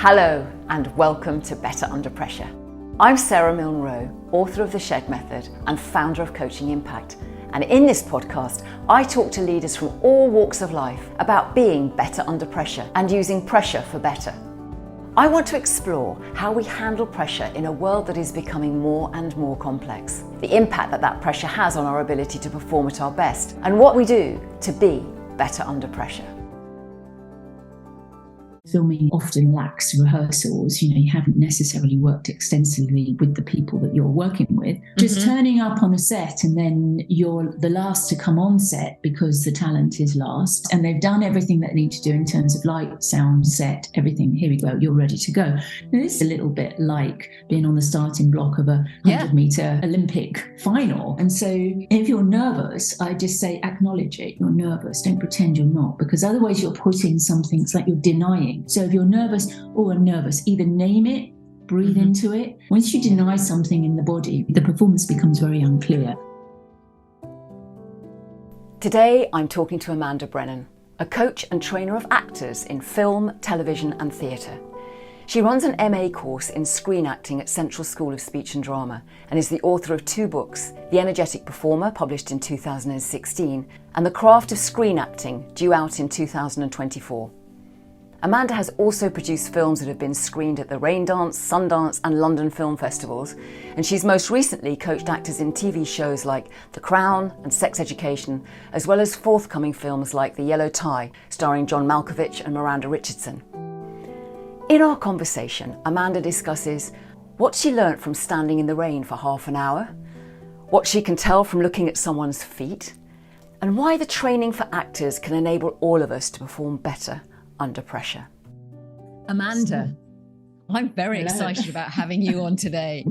Hello and welcome to Better Under Pressure. I'm Sara Milne, author of The Shed Method and founder of Coaching Impact. And in this podcast, I talk to leaders from all walks of life about being better under pressure and using pressure for better. I want to explore how we handle pressure in a world that is becoming more and more complex, the impact that pressure has on our ability to perform at our best, and what we do to be better under pressure. Filming often lacks rehearsals. You haven't necessarily worked extensively with the people that you're working with. Just turning up on a set and then you're the last to come on set because the talent is last and they've done everything that they need to do in terms of light, sound, set, everything. Here we go, you're ready to go. And it's a little bit like being on the starting block of a 100-meter Olympic final. And so if you're nervous, I just say acknowledge it. You're nervous. Don't pretend you're not, because otherwise you're putting something, it's like you're denying. So if you're nervous, I'm nervous, either name it, breathe into it. Once you deny something in the body, the performance becomes very unclear. Today, I'm talking to Amanda Brennan, a coach and trainer of actors in film, television and theatre. She runs an MA course in screen acting at Central School of Speech and Drama and is the author of 2 books, The Energetic Performer, published in 2016, and The Craft of Screen Acting, due out in 2024. Amanda has also produced films that have been screened at the Raindance, Sundance and London film festivals, and she's most recently coached actors in TV shows like The Crown and Sex Education, as well as forthcoming films like The Yellow Tie, starring John Malkovich and Miranda Richardson. In our conversation, Amanda discusses what she learnt from standing in the rain for half an hour, what she can tell from looking at someone's feet, and why the training for actors can enable all of us to perform better under pressure. Amanda, I'm very excited about having you on today.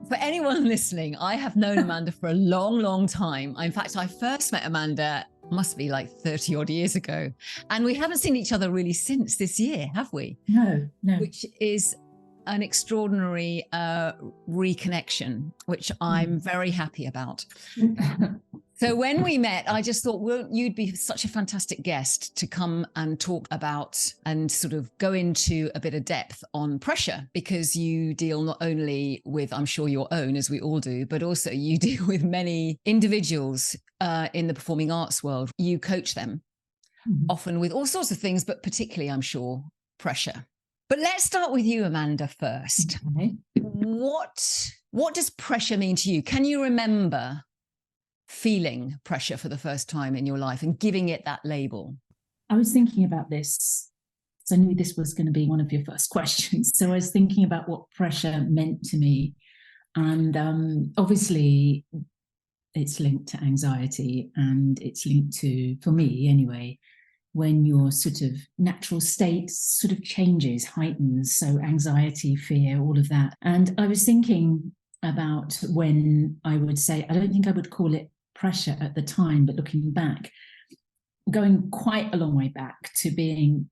For anyone listening, I have known Amanda for a long, long time. In fact, I first met Amanda, must be like 30 odd years ago. And we haven't seen each other really since this year, have we? No. Which is an extraordinary reconnection, which I'm very happy about. So when we met, I just thought, well, you'd be such a fantastic guest to come and talk about and sort of go into a bit of depth on pressure, because you deal not only with, I'm sure, your own, as we all do, but also you deal with many individuals in the performing arts world. You coach them, often with all sorts of things, but particularly, I'm sure, pressure. But let's start with you, Amanda, first. Okay. What does pressure mean to you? Can you remember feeling pressure for the first time in your life and giving it that label? I was thinking about this, because I knew this was going to be one of your first questions. So I was thinking about what pressure meant to me. And obviously, it's linked to anxiety, and it's linked to, for me anyway, when your sort of natural state sort of changes, heightens. So anxiety, fear, all of that. And I was thinking about when I would say, I don't think I would call it pressure at the time, but looking back, going quite a long way back to being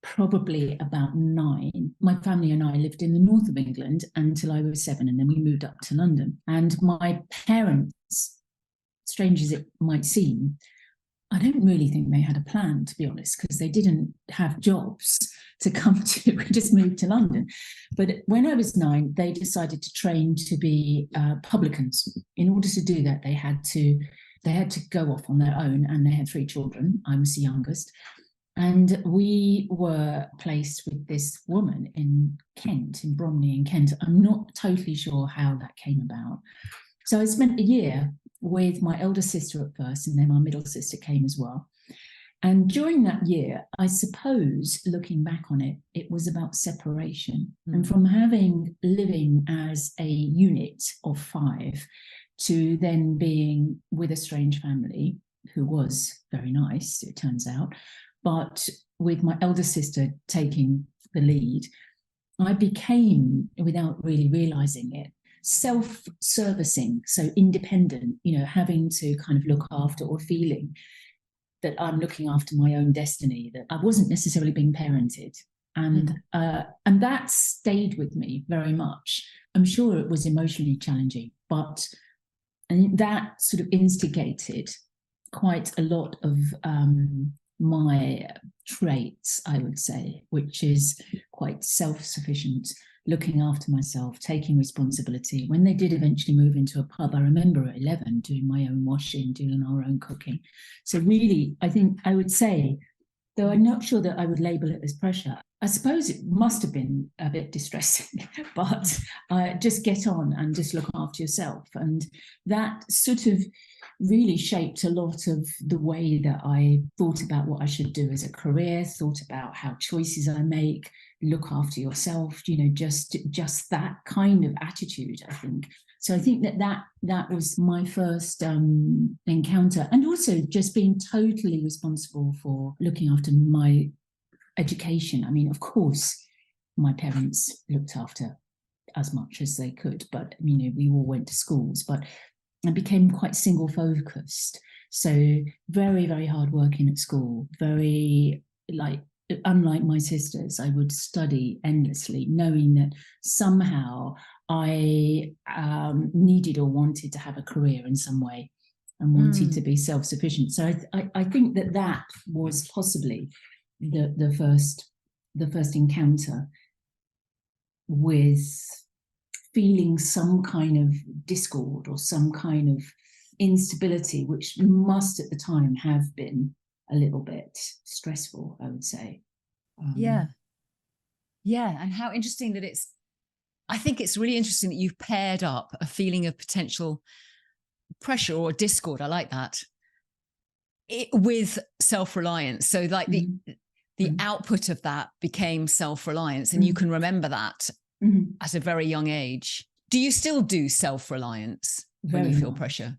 probably about 9, my family and I lived in the north of England until I was 7, and then we moved up to London. And my parents, strange as it might seem, I don't really think they had a plan, to be honest, because they didn't have jobs to come to. We just moved to London. But when I was 9, they decided to train to be publicans. In order to do that, they had to go off on their own, and they had 3 children. I was the youngest. And we were placed with this woman in Kent, in Bromley in Kent. I'm not totally sure how that came about. So I spent a year with my elder sister at first, and then my middle sister came as well. And during that year, I suppose, looking back on it, it was about separation. And from living as a unit of 5 to then being with a strange family who was very nice, it turns out, but with my elder sister taking the lead, I became, without really realizing it, self-servicing, so independent, having to kind of look after, or feeling that I'm looking after my own destiny, that I wasn't necessarily being parented. And that stayed with me very much. I'm sure it was emotionally challenging, but that sort of instigated quite a lot of my traits, I would say, which is quite self-sufficient, looking after myself, taking responsibility. When they did eventually move into a pub, I remember at 11 doing my own washing, doing our own cooking. So really, I think I would say, though I'm not sure that I would label it as pressure, I suppose it must have been a bit distressing, but just get on and just look after yourself. And that sort of really shaped a lot of the way that I thought about what I should do as a career, thought about how choices I make, look after yourself, just that kind of attitude, I think. So I think that was my first encounter, and also just being totally responsible for looking after my education. I mean, of course, my parents looked after as much as they could, but we all went to schools, but I became quite single focused. So very, very hard working at school, very unlike my sisters, I would study endlessly, knowing that somehow I needed or wanted to have a career in some way and wanted to be self-sufficient. So I think that was possibly the first encounter with feeling some kind of discord or some kind of instability, which must at the time have been a little bit stressful, I would say. Yeah. And how interesting that I think it's really interesting that you've paired up a feeling of potential pressure or discord, I like that, with self-reliance. So like the output of that became self-reliance, and you can remember that at a very young age. Do you still do self-reliance when you feel pressure?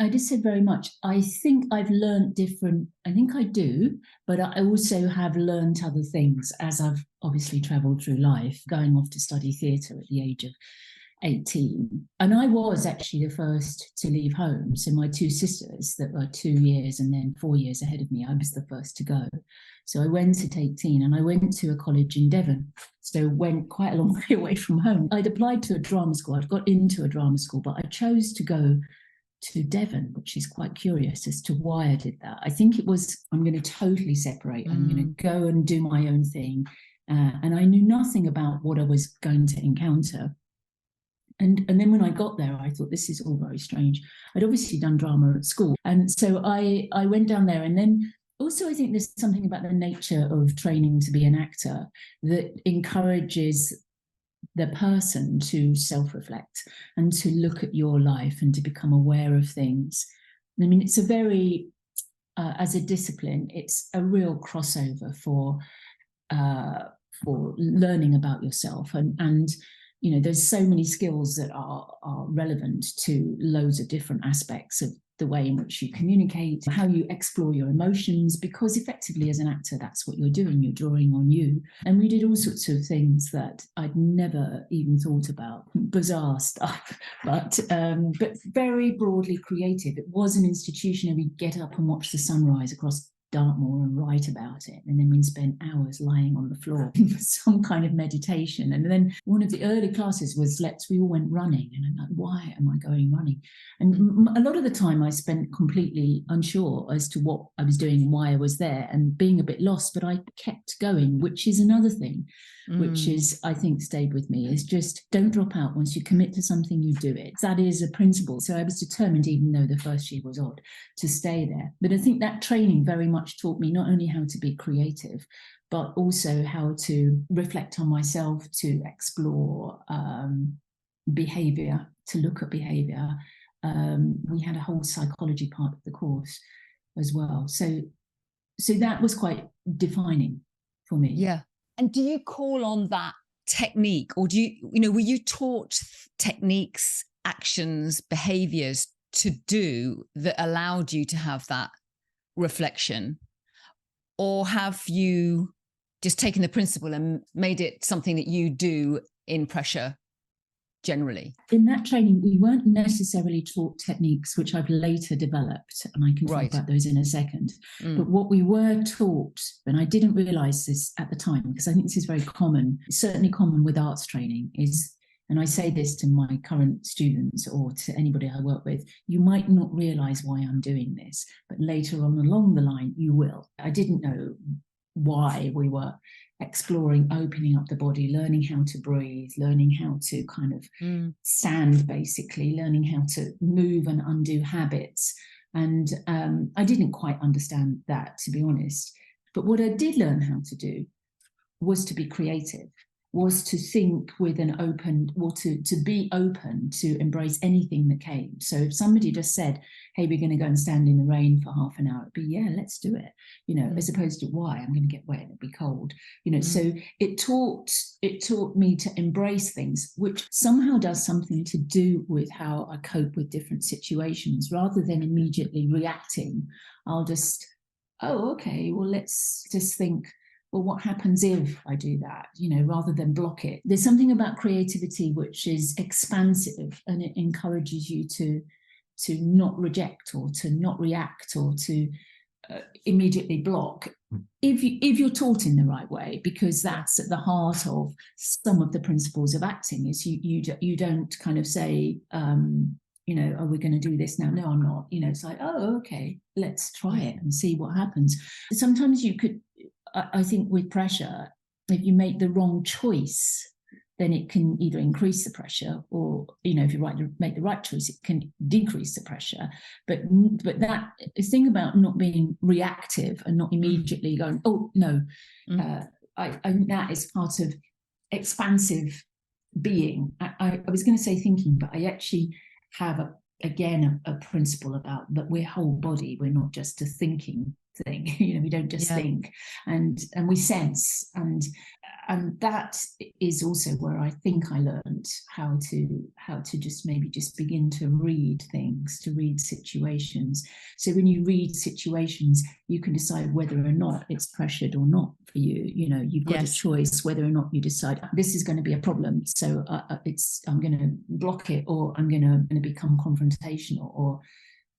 I just said very much. I think I've learned different. I think I do, but I also have learned other things as I've obviously travelled through life, going off to study theatre at the age of 18. And I was actually the first to leave home. So my two sisters that were 2 years and then 4 years ahead of me, I was the first to go. So I went at 18 and I went to a college in Devon. So went quite a long way away from home. I'd applied to a drama school. I'd got into a drama school, but I chose to go to Devon, which is quite curious as to why I did that. I think it was, I'm going to totally separate. I'm going to go and do my own thing. And I knew nothing about what I was going to encounter. And then when I got there, I thought, this is all very strange. I'd obviously done drama at school. And so I went down there. And then also I think there's something about the nature of training to be an actor that encourages the person to self-reflect and to look at your life and to become aware of things. I mean, it's a very, as a discipline, it's a real crossover for learning about yourself. And there's so many skills that are relevant to loads of different aspects of the way in which you communicate, how you explore your emotions, because effectively as an actor, that's what you're doing. You're drawing on you. And we did all sorts of things that I'd never even thought about, bizarre stuff, but very broadly creative. It was an institution, and we'd get up and watch the sunrise across Dartmoor and write about it, and then we'd spend hours lying on the floor for some kind of meditation. And then one of the early classes was we all went running, and I'm like, why am I going running? And a lot of the time I spent completely unsure as to what I was doing and why I was there, and being a bit lost, but I kept going, which is another thing which is, I think, stayed with me, is just don't drop out. Once you commit to something, you do it. That is a principle. So I was determined, even though the first year was odd, to stay there. But I think that training very much taught me not only how to be creative, but also how to reflect on myself, to explore behaviour, to look at behaviour. We had a whole psychology part of the course as well. So that was quite defining for me. Yeah. And do you call on that technique, or were you taught techniques, actions, behaviours to do that allowed you to have that reflection? Or have you just taken the principle and made it something that you do in pressure generally? In that training, we weren't necessarily taught techniques, which I've later developed, and I can talk about those in a second. But what we were taught, and I didn't realise this at the time, because I think this is very common, certainly common with arts training, is, and I say this to my current students or to anybody I work with, you might not realise why I'm doing this, but later on along the line, you will. I didn't know why we were exploring opening up the body, learning how to breathe, learning how to kind of stand, basically, learning how to move and undo habits. And I didn't quite understand that, to be honest. But what I did learn how to do was to be creative, was to think with an open, or to be open to embrace anything that came. So if somebody just said, hey, we're going to go and stand in the rain for half an hour, it'd be, yeah, let's do it, as opposed to, why? I'm going to get wet, it'll be cold, So it taught me to embrace things, which somehow does something to do with how I cope with different situations. Rather than immediately reacting, I'll just, oh, okay, well, let's just think, well, what happens if I do that, rather than block it. There's something about creativity which is expansive, and it encourages you to not reject, or to not react, or to immediately block, if you're taught in the right way, because that's at the heart of some of the principles of acting. Is you don't kind of say, are we going to do this now? No, I'm not. It's like, oh, okay, let's try it and see what happens. Sometimes you could, I think with pressure, if you make the wrong choice, then it can either increase the pressure, or, if you make the right choice, it can decrease the pressure. But that thing about not being reactive and not immediately going, oh, no, I think that is part of expansive being. I was going to say thinking, but I actually have a principle about that we're whole body. We're not just a thinking thing. We don't just think, and we sense, and that is also where I think I learned how to just begin to read things, to read situations. So when you read situations, you can decide whether or not it's pressured or not for you. You've got a choice whether or not you decide this is going to be a problem, so I'm going to block it, or I'm going to become confrontational, or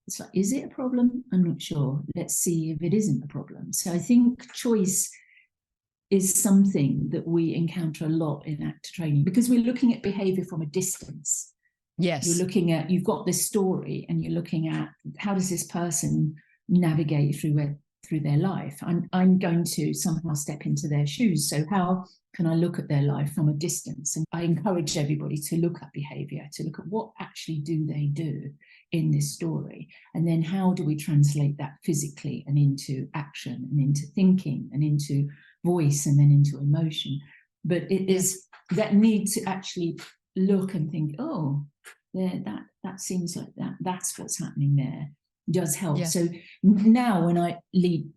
it's like, is it a problem? I'm not sure. Let's see if it isn't a problem. So I think choice is something that we encounter a lot in actor training, because we're looking at behavior from a distance. Yes. You've got this story, and you're looking at, how does this person navigate through their life? I'm going to somehow step into their shoes. So how can I look at their life from a distance? And I encourage everybody to look at behavior, to look at what actually do they do in this story, and then how do we translate that physically and into action and into thinking and into voice and then into emotion. But it is that need to actually look and think, oh, that seems like that's what's happening there, does help. So now when I lead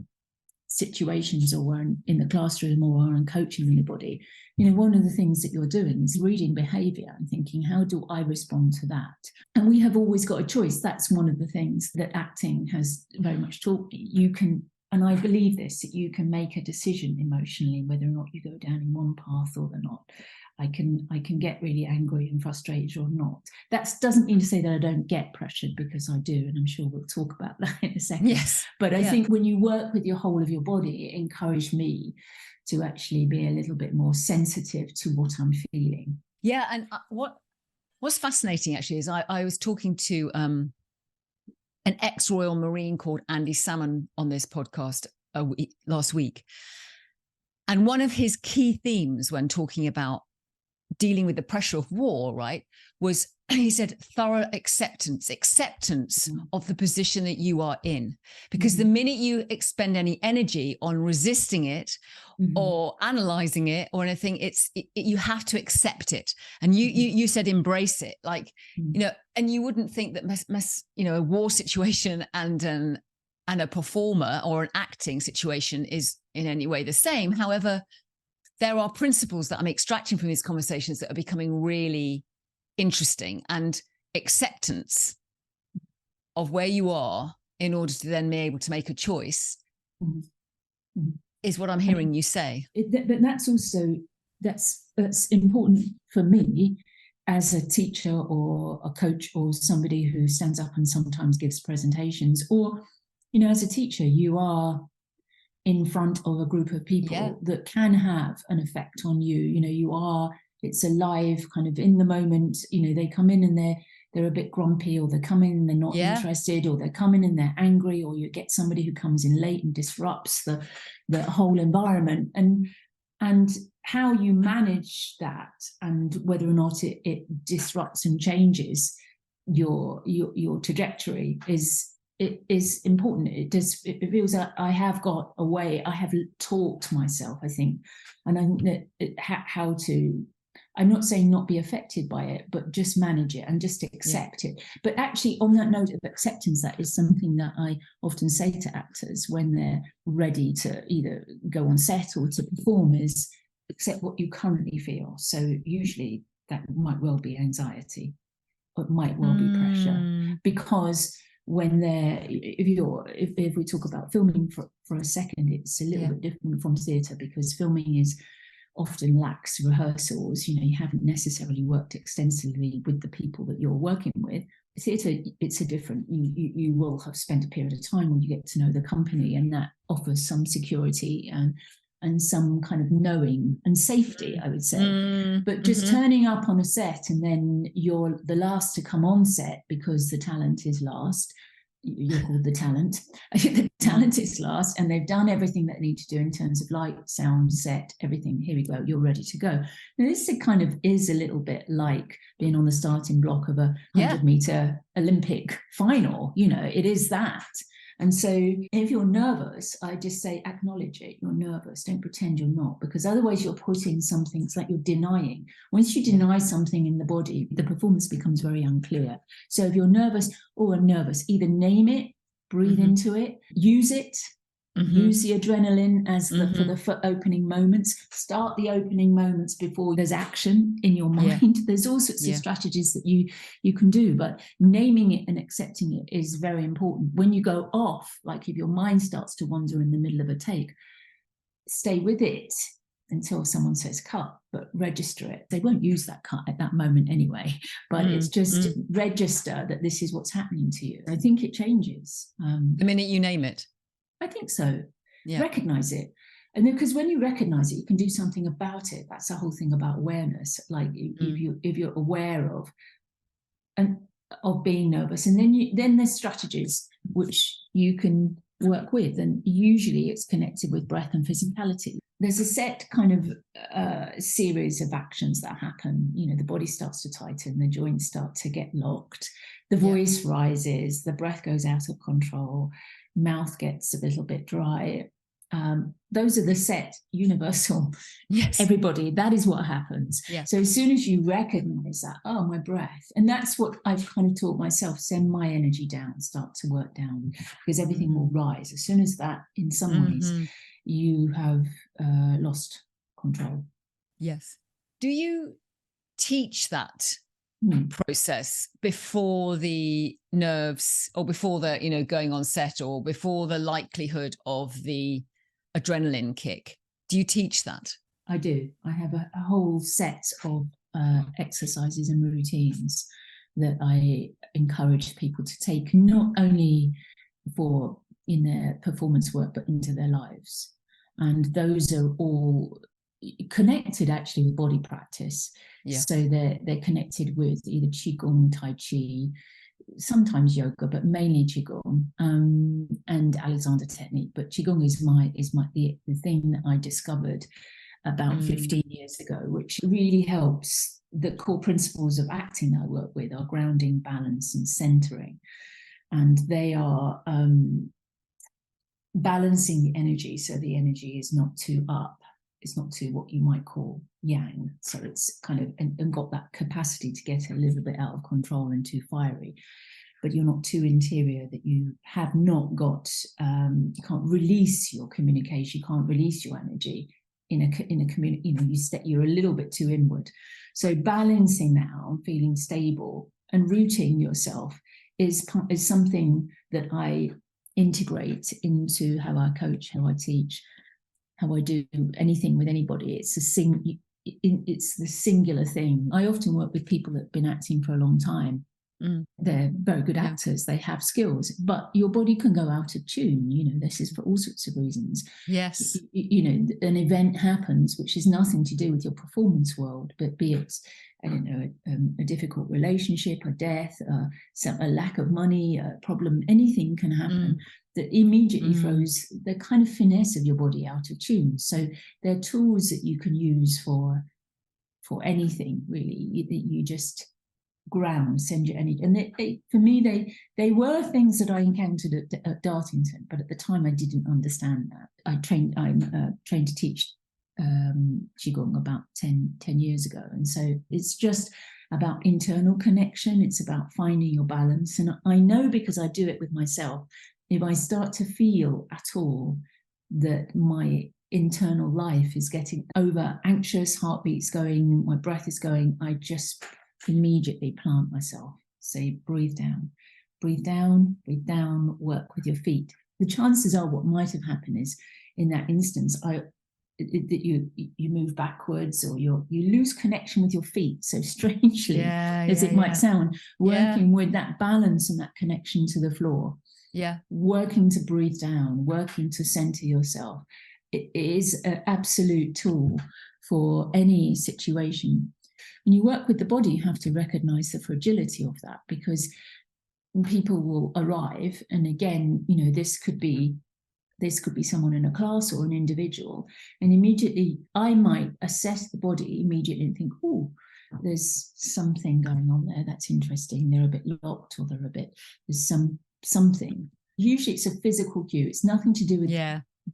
situations, or I'm in the classroom, or I'm coaching anybody, one of the things that you're doing is reading behavior and thinking, how do I respond to that? And we have always got a choice. That's one of the things that acting has very much taught me. You can, and I believe this, that you can make a decision emotionally whether or not you go down in one path or not. I can get really angry and frustrated or not. That doesn't mean to say that I don't get pressured, because I do, and I'm sure we'll talk about that in a second. Yes. But I think when you work with your whole of your body, it encouraged me to actually be a little bit more sensitive to what I'm feeling. Yeah, and what's fascinating actually is I was talking to an ex-Royal Marine called Andy Salmon on this podcast last week. And one of his key themes when talking about dealing with the pressure of war, right, was, he said, thorough acceptance of the position that you are in. Because the minute you expend any energy on resisting it or analyzing it or anything, you have to accept it. And you said embrace it, like, and you wouldn't think that a war situation and a performer or an acting situation is in any way the same. However, there are principles that I'm extracting from these conversations that are becoming really interesting, and acceptance of where you are in order to then be able to make a choice is what I'm hearing you say. But that's important for me as a teacher or a coach or somebody who stands up and sometimes gives presentations, or, as a teacher, you are in front of a group of people that can have an effect on you. It's a live kind of in the moment, they come in and they're a bit grumpy, or they're coming and they're not interested, or they're coming and they're angry, or you get somebody who comes in late and disrupts the whole environment. And how you manage that, and whether or not it disrupts and changes your trajectory is important. It feels that I have got a way, I have taught myself, I think, and I think that how to, I'm not saying not be affected by it, but just manage it and just accept it. But actually, on that note of acceptance, that is something that I often say to actors when they're ready to either go on set or to perform, is accept what you currently feel. So usually that might well be anxiety, or it might well be pressure, because when if we talk about filming for a second, it's a little bit different from theatre, because filming is often lacks rehearsals. You haven't necessarily worked extensively with the people that you're working with. Theatre, it's a different, you will have spent a period of time where you get to know the company, and that offers some security and some kind of knowing and safety, I would say. But just turning up on a set and then you're the last to come on set because the talent is last. You're called the talent. The talent is last, and they've done everything that they need to do in terms of light, sound, set, everything. Here we go. You're ready to go. Now, this kind of is a little bit like being on the starting block of a 100-meter Olympic final. It is that. And so if you're nervous, I just say acknowledge it. You're nervous. Don't pretend you're not, because otherwise you're putting something, it's like you're denying. Once you deny something in the body, the performance becomes very unclear. So if you're nervous, I'm nervous, either name it, breathe into it, use it. Use the adrenaline as for opening moments. Start the opening moments before there's action in your mind. There's all sorts of strategies that you can do, but naming it and accepting it is very important. When you go off, like if your mind starts to wander in the middle of a take, stay with it until someone says cut, but register it. They won't use that cut at that moment anyway, but it's just register that this is what's happening to you. I think it changes. The minute you name it. I think so. Recognize it. And then, because when you recognize it, you can do something about it. That's the whole thing about awareness. Like if you're aware of being nervous, and then there's strategies which you can work with, and usually it's connected with breath and physicality. There's a set kind of series of actions that happen. The body starts to tighten, the joints start to get locked, the voice rises, the breath goes out of control, mouth gets a little bit dry. Those are the set universal. Everybody, that is what happens. So as soon as you recognize that, my breath, and that's what I've kind of taught myself, send my energy down, start to work down, because everything will rise. As soon as that, in some ways, you have lost control. Do you teach that process before the nerves, or before the going on set, or before the likelihood of the adrenaline kick? Do you teach that? I do. I have a whole set of exercises and routines that I encourage people to take, not only for in their performance work, but into their lives. And those are all connected actually with body practice. So they're connected with either Qigong, Tai Chi, sometimes yoga, but mainly Qigong, and Alexander technique. But Qigong is the thing that I discovered about 15 years ago, which really helps. The core principles of acting that I work with are grounding, balance, and centering. And they are balancing the energy, so the energy is not too up, it's not too what you might call yang, so it's kind of and got that capacity to get a little bit out of control and too fiery, but you're not too interior that you have not got you can't release your communication, you can't release your energy in a community, you're a little bit too inward. So balancing that out, feeling stable and rooting yourself is something that I integrate into how I coach, how I teach, how I do anything with anybody. It's the singular thing. I often work with people that have been acting for a long time, They're very good actors. They have skills, but your body can go out of tune. This is for all sorts of reasons. Yes. An event happens, which is nothing to do with your performance world, but be it, I don't know, a difficult relationship, a death, a lack of money, a problem, anything can happen that immediately throws the kind of finesse of your body out of tune. So there are tools that you can use for anything, really, that you just ground, send your energy. And for me, they were things that I encountered at Dartington, but at the time I didn't understand that. I'm trained to teach Qigong about 10 years ago. And so it's just about internal connection. It's about finding your balance. And I know, because I do it with myself, if I start to feel at all that my internal life is getting over anxious, heartbeat's going, my breath is going, I just immediately plant myself, say, breathe down, breathe down, breathe down, work with your feet. The chances are what might have happened is, in that instance, that you move backwards, or you lose connection with your feet. So strangely, as it might sound, working with that balance and that connection to the floor, working to breathe down, working to center yourself, it is an absolute tool for any situation. When you work with the body, you have to recognize the fragility of that, because people will arrive, and again, this could be someone in a class or an individual, and immediately I might assess the body immediately and think, oh, there's something going on there that's interesting. They're a bit locked, or there's something. Usually it's a physical cue. It's nothing to do with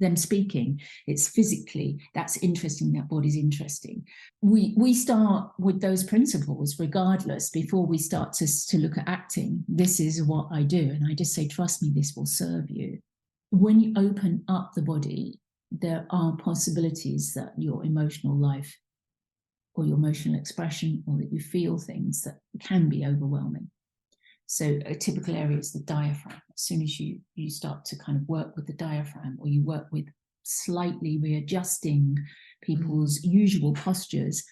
them speaking. It's physically, that's interesting, that body's interesting. We start with those principles regardless before we start to look at acting. This is what I do, and I just say, trust me, this will serve you. When you open up the body, there are possibilities that your emotional life or your emotional expression, or that you feel things that can be overwhelming. So a typical area is the diaphragm. As soon as you start to kind of work with the diaphragm, or you work with slightly readjusting people's usual postures,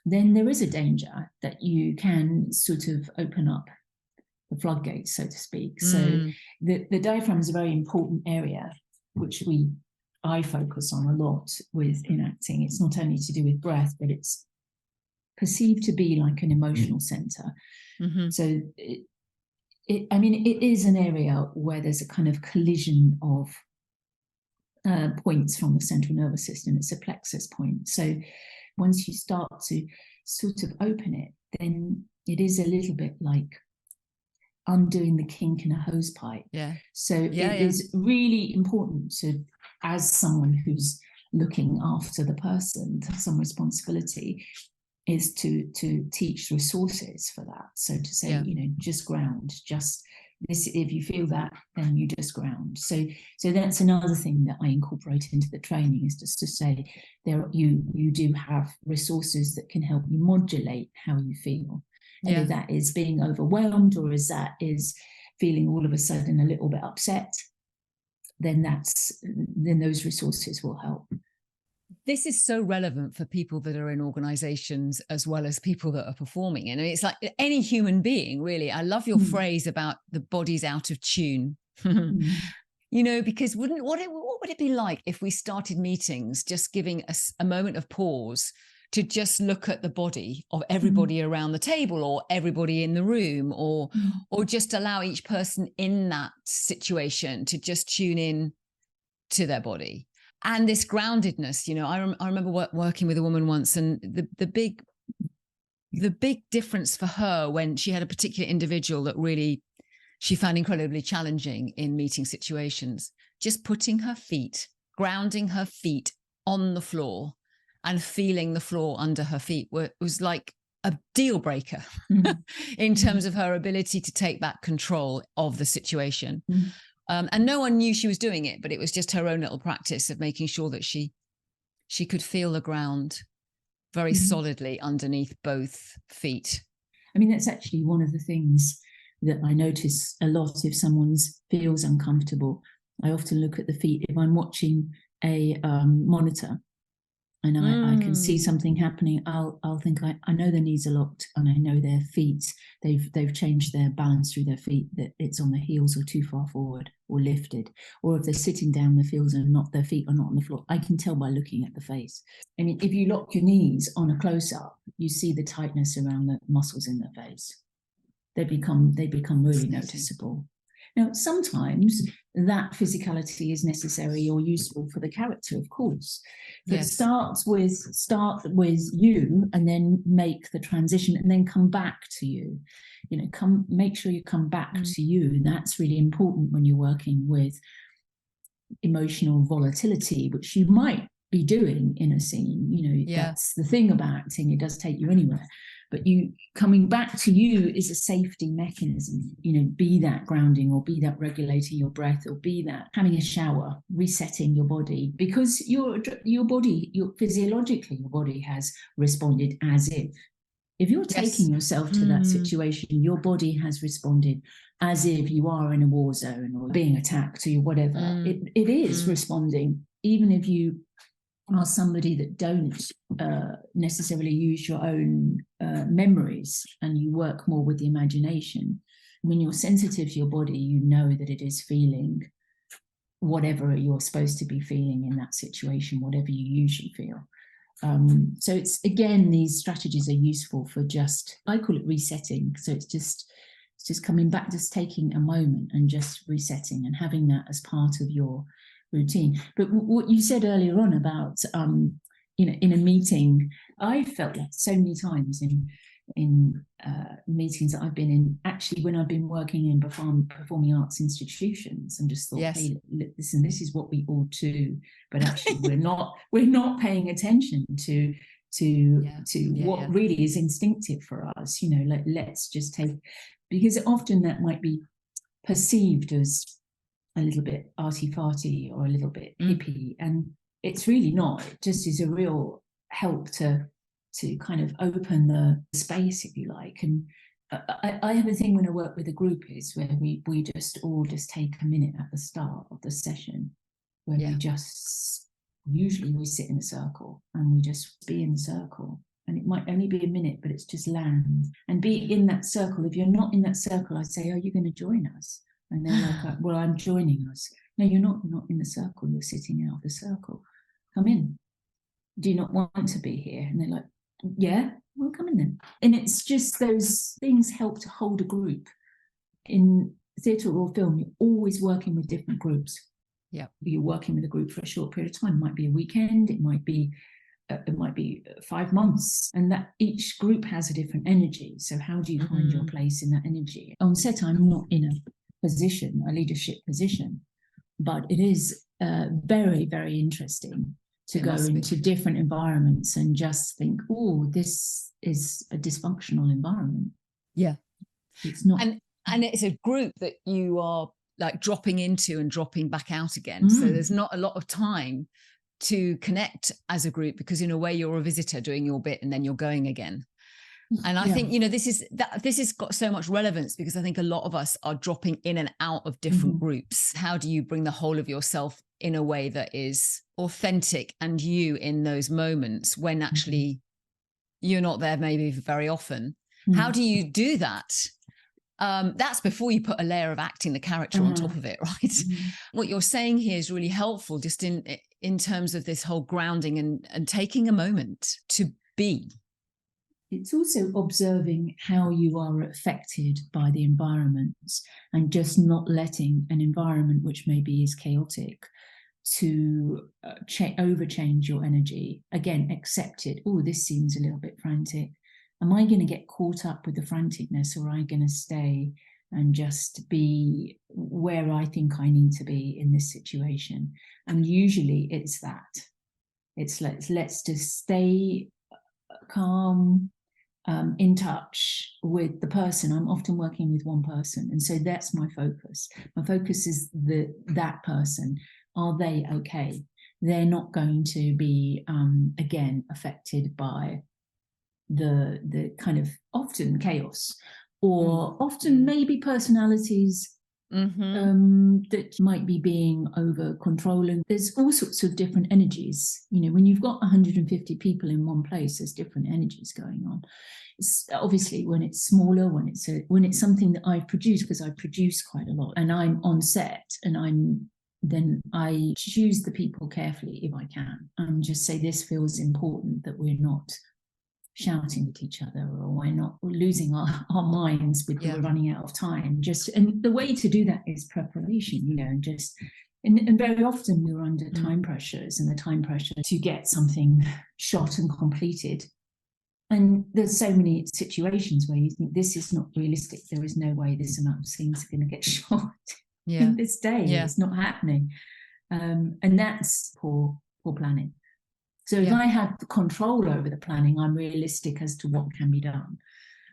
then there is a danger that you can sort of open up the floodgates, so to speak. So the diaphragm is a very important area, which I focus on a lot in acting. It's not only to do with breath, but it's perceived to be like an emotional center. So it is an area where there's a kind of collision of points from the central nervous system. It's a plexus point. So once you start to sort of open it, then it is a little bit like undoing the kink in a hose pipe. So it is really important to, as someone who's looking after the person, to have some responsibility, is to teach resources for that. So to say, just ground, just this, if you feel that, then you just ground. So that's another thing that I incorporate into the training, is just to say, you do have resources that can help you modulate how you feel. And if that is being overwhelmed, or is feeling all of a sudden a little bit upset, then those resources will help. This is so relevant for people that are in organizations as well as people that are performing. And it's like any human being, really. I love your phrase about the body's out of tune. Because what would it be like if we started meetings just giving a moment of pause to just look at the body of everybody around the table, or everybody in the room, or just allow each person in that situation to just tune in to their body. And this groundedness, I remember working with a woman once, and the big difference for her, when she had a particular individual that really she found incredibly challenging in meeting situations, just putting her feet, grounding her feet on the floor and feeling the floor under her feet was like a deal breaker in terms of her ability to take back control of the situation. And no one knew she was doing it, but it was just her own little practice of making sure that she could feel the ground very solidly underneath both feet. I mean, that's actually one of the things that I notice a lot. If someone feels uncomfortable, I often look at the feet. If I'm watching a monitor and I can see something happening, I'll think I know their knees are locked, and I know their feet, they've changed their balance through their feet, that it's on the heels or too far forward or lifted, or if they're sitting down, their feet are not on the floor. I can tell by looking at the face. I mean, if you lock your knees on a close-up, you see the tightness around the muscles in their face. They become really noticeable. Now, sometimes that physicality is necessary or useful for the character, of course. But start with you, and then make the transition, and then come back to you. Make sure you come back to you. That's really important when you're working with emotional volatility, which you might be doing in a scene. That's the thing about acting, it does take you anywhere. But you coming back to you is a safety mechanism, be that grounding, or be that regulating your breath, or be that having a shower, resetting your body, because your body, physiologically, your body has responded as if you're taking yourself to that situation, your body has responded as if you are in a war zone or being attacked or whatever. It is responding, even if you are somebody that don't necessarily use your own memories, and you work more with the imagination. When you're sensitive to your body, you know that it is feeling whatever you're supposed to be feeling in that situation, whatever you usually feel. So it's, again, these strategies are useful for I call it resetting. So it's just coming back, just taking a moment and just resetting, and having that as part of your routine. But what you said earlier on about in a meeting, I felt that so many times in meetings that I've been in, actually, when I've been working in performing arts institutions, and just thought, hey, listen, this is what we all do, but actually we're not paying attention to what really is instinctive for us. Let's just take, because often that might be perceived as a little bit arty-farty or a little bit hippie, and it's really not. It just is a real help to kind of open the space, if you like. And I have a thing when I work with a group, is where we just take a minute at the start of the session, where usually we sit in a circle and we just be in the circle. And it might only be a minute, but it's just land and be in that circle. If you're not in that circle, I say, are you going to join us? And they're like, well, I'm joining us. No, you're not in the circle. You're sitting out of the circle. Come in. Do you not want to be here? And they're like, yeah, well, come in then. And it's just those things help to hold a group. In theatre or film, you're always working with different groups. Yeah, you're working with a group for a short period of time. It might be a weekend. It might be 5 months, and that each group has a different energy. So how do you find your place in that energy? On set, I'm not in a leadership position, but it is very, very interesting to go into different environments and just think, oh, this is a dysfunctional environment. Yeah, it's not, and it's a group that you are like dropping into and dropping back out again. So there's not a lot of time to connect as a group, because in a way you're a visitor doing your bit and then you're going again. And I think, this has got so much relevance, because I think a lot of us are dropping in and out of different groups. How do you bring the whole of yourself in a way that is authentic and you in those moments when actually you're not there maybe very often? How do you do that? That's before you put a layer of acting the character on top of it, right? What you're saying here is really helpful, just in terms of this whole grounding and taking a moment to be. It's also observing how you are affected by the environments, and just not letting an environment which maybe is chaotic to overchange your energy. Again, accept it. Oh, this seems a little bit frantic. Am I going to get caught up with the franticness, or am I going to stay and just be where I think I need to be in this situation? And usually it's that. It's let's just stay calm, in touch with the person. I'm often working with one person, and so that's my focus. My focus is that person. Are they okay? They're not going to be again affected by the kind of often chaos, or often maybe personalities that might be being over controlling. There's all sorts of different energies. You know, when you've got 150 people in one place, there's different energies going on. It's obviously when it's smaller, when it's something that I've produced, because I produce quite a lot, and I'm on set, and then I choose the people carefully if I can, and just say this feels important, that we're not shouting at each other, or we're not losing our minds with we're running out of time. And the way to do that is preparation, you know, and very often we're under time pressures, and the time pressure to get something shot and completed. And there's so many situations where you think this is not realistic. There is no way this amount of scenes are going to get shot in this day. It's not happening. And that's poor planning. So if I had the control over the planning, I'm realistic as to what can be done.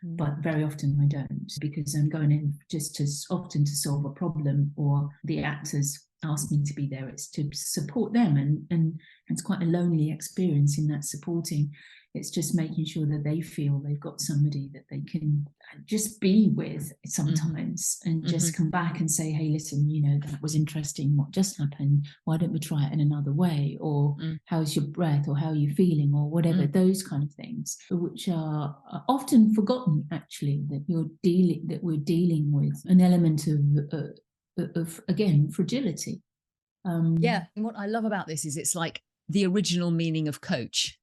But very often I don't, because I'm going in just as often to solve a problem, or the actors ask me to be there. It's to support them. And it's quite a lonely experience in that supporting. It's just making sure that they feel they've got somebody that they can just be with sometimes, and just come back and say, hey, listen, you know, that was interesting. What just happened? Why don't we try it in another way? Or how's your breath? Or how are you feeling? Or whatever, those kind of things, which are often forgotten, actually, that we're dealing with an element of again, fragility. And what I love about this is it's like the original meaning of coach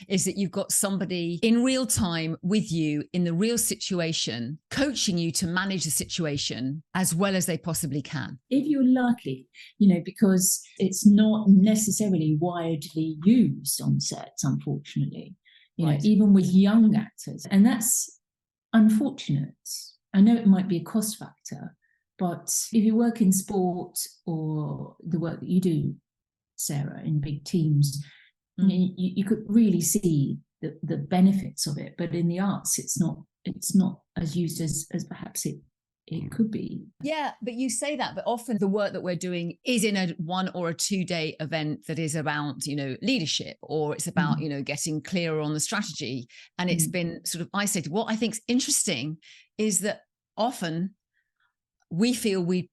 is that you've got somebody in real time with you in the real situation, coaching you to manage the situation as well as they possibly can. If you're lucky, you know, because it's not necessarily widely used on sets, unfortunately, you know, even with young actors. And that's unfortunate. I know it might be a cost factor, but if you work in sport, or the work that you do, Sara, in big teams, you could really see the benefits of it. But in the arts, it's not as used as perhaps it could be. Yeah, but you say that, but often the work that we're doing is in a 1 or a 2 day event that is about, you know, leadership, or it's about, you know, getting clearer on the strategy. And it's been sort of isolated. What I think is interesting is that often we feel we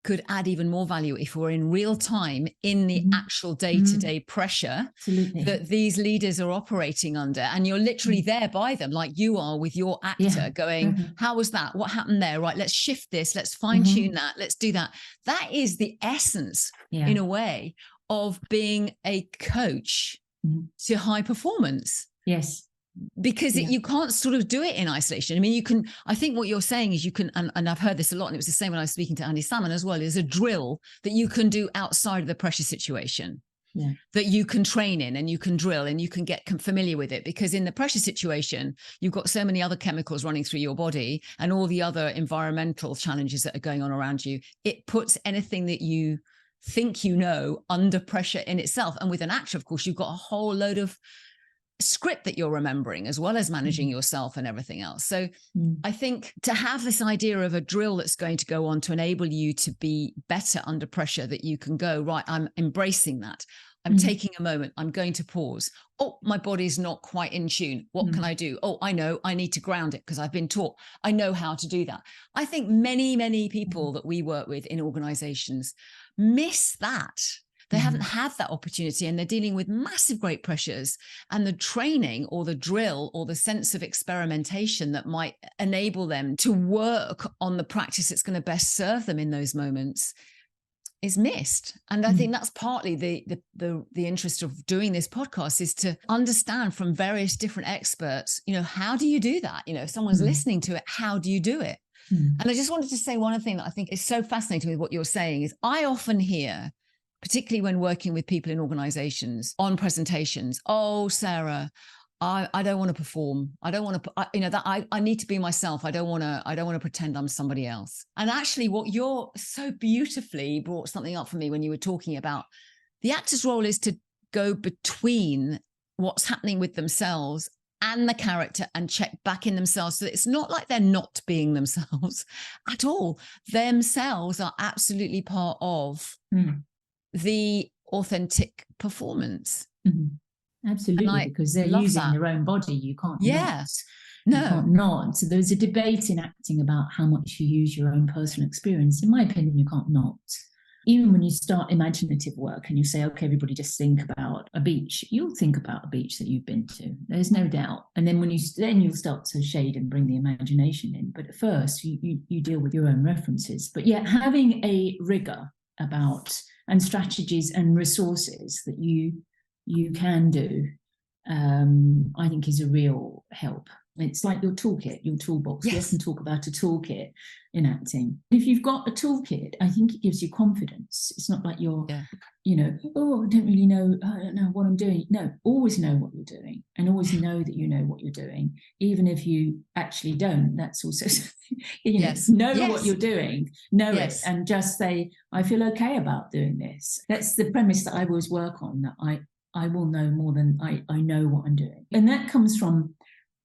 could add even more value if we're in real time in the actual day-to-day pressure that these leaders are operating under, and you're literally there by them, like you are with your actor, going, how was that? What happened there? Right, let's shift this, let's fine-tune that, let's do that. That is the essence, in a way, of being a coach to high performance. Yes. Because you can't sort of do it in isolation. I mean, you can, I think what you're saying is you can, and I've heard this a lot, and it was the same when I was speaking to Andy Salmon as well, there's a drill that you can do outside of the pressure situation that you can train in, and you can drill, and you can get familiar with it, because in the pressure situation, you've got so many other chemicals running through your body and all the other environmental challenges that are going on around you. It puts anything that you think you know under pressure in itself. And with an actor, of course, you've got a whole load of script that you're remembering, as well as managing yourself and everything else. So I think to have this idea of a drill that's going to go on to enable you to be better under pressure, that you can go, right, I'm embracing that. I'm taking a moment. I'm going to pause. Oh, my body's not quite in tune. What can I do? Oh, I know I need to ground it because I've been taught. I know how to do that. I think many, many people that we work with in organizations miss that. They haven't had that opportunity, and they're dealing with massive great pressures, and the training or the drill or the sense of experimentation that might enable them to work on the practice that's going to best serve them in those moments is missed. And I think that's partly the interest of doing this podcast, is to understand from various different experts, you know, how do you do that? You know, if someone's listening to it, how do you do it? And I just wanted to say one thing that I think is so fascinating with what you're saying is I often hear, particularly when working with people in organizations on presentations, oh, Sara, I don't want to perform. I don't want to, I need to be myself. I don't want to pretend I'm somebody else. And actually what you're so beautifully brought something up for me when you were talking about the actor's role is to go between what's happening with themselves and the character and check back in themselves. So it's not like they're not being themselves at all. Themselves are absolutely part of the authentic performance. Absolutely, because they're using their own body. You can't. Yeah. No. You can't not. So there's a debate in acting about how much you use your own personal experience. In my opinion, you can't not. Even when you start imaginative work and you say, okay, everybody just think about a beach, you'll think about a beach that you've been to. There's no doubt. And then you'll start to shade and bring the imagination in. But at first, you deal with your own references. But yet having a rigor about and strategies and resources that you can do, I think is a real help. It's like your toolkit, your toolbox. Yes. We often talk about a toolkit in acting. If you've got a toolkit, I think it gives you confidence. It's not like you're, oh, I don't know what I'm doing. No, always know what you're doing, and always know that you know what you're doing. Even if you actually don't, that's also, know what you're doing, know it, and just say, I feel okay about doing this. That's the premise that I always work on, that I will know more than I know what I'm doing. And that comes from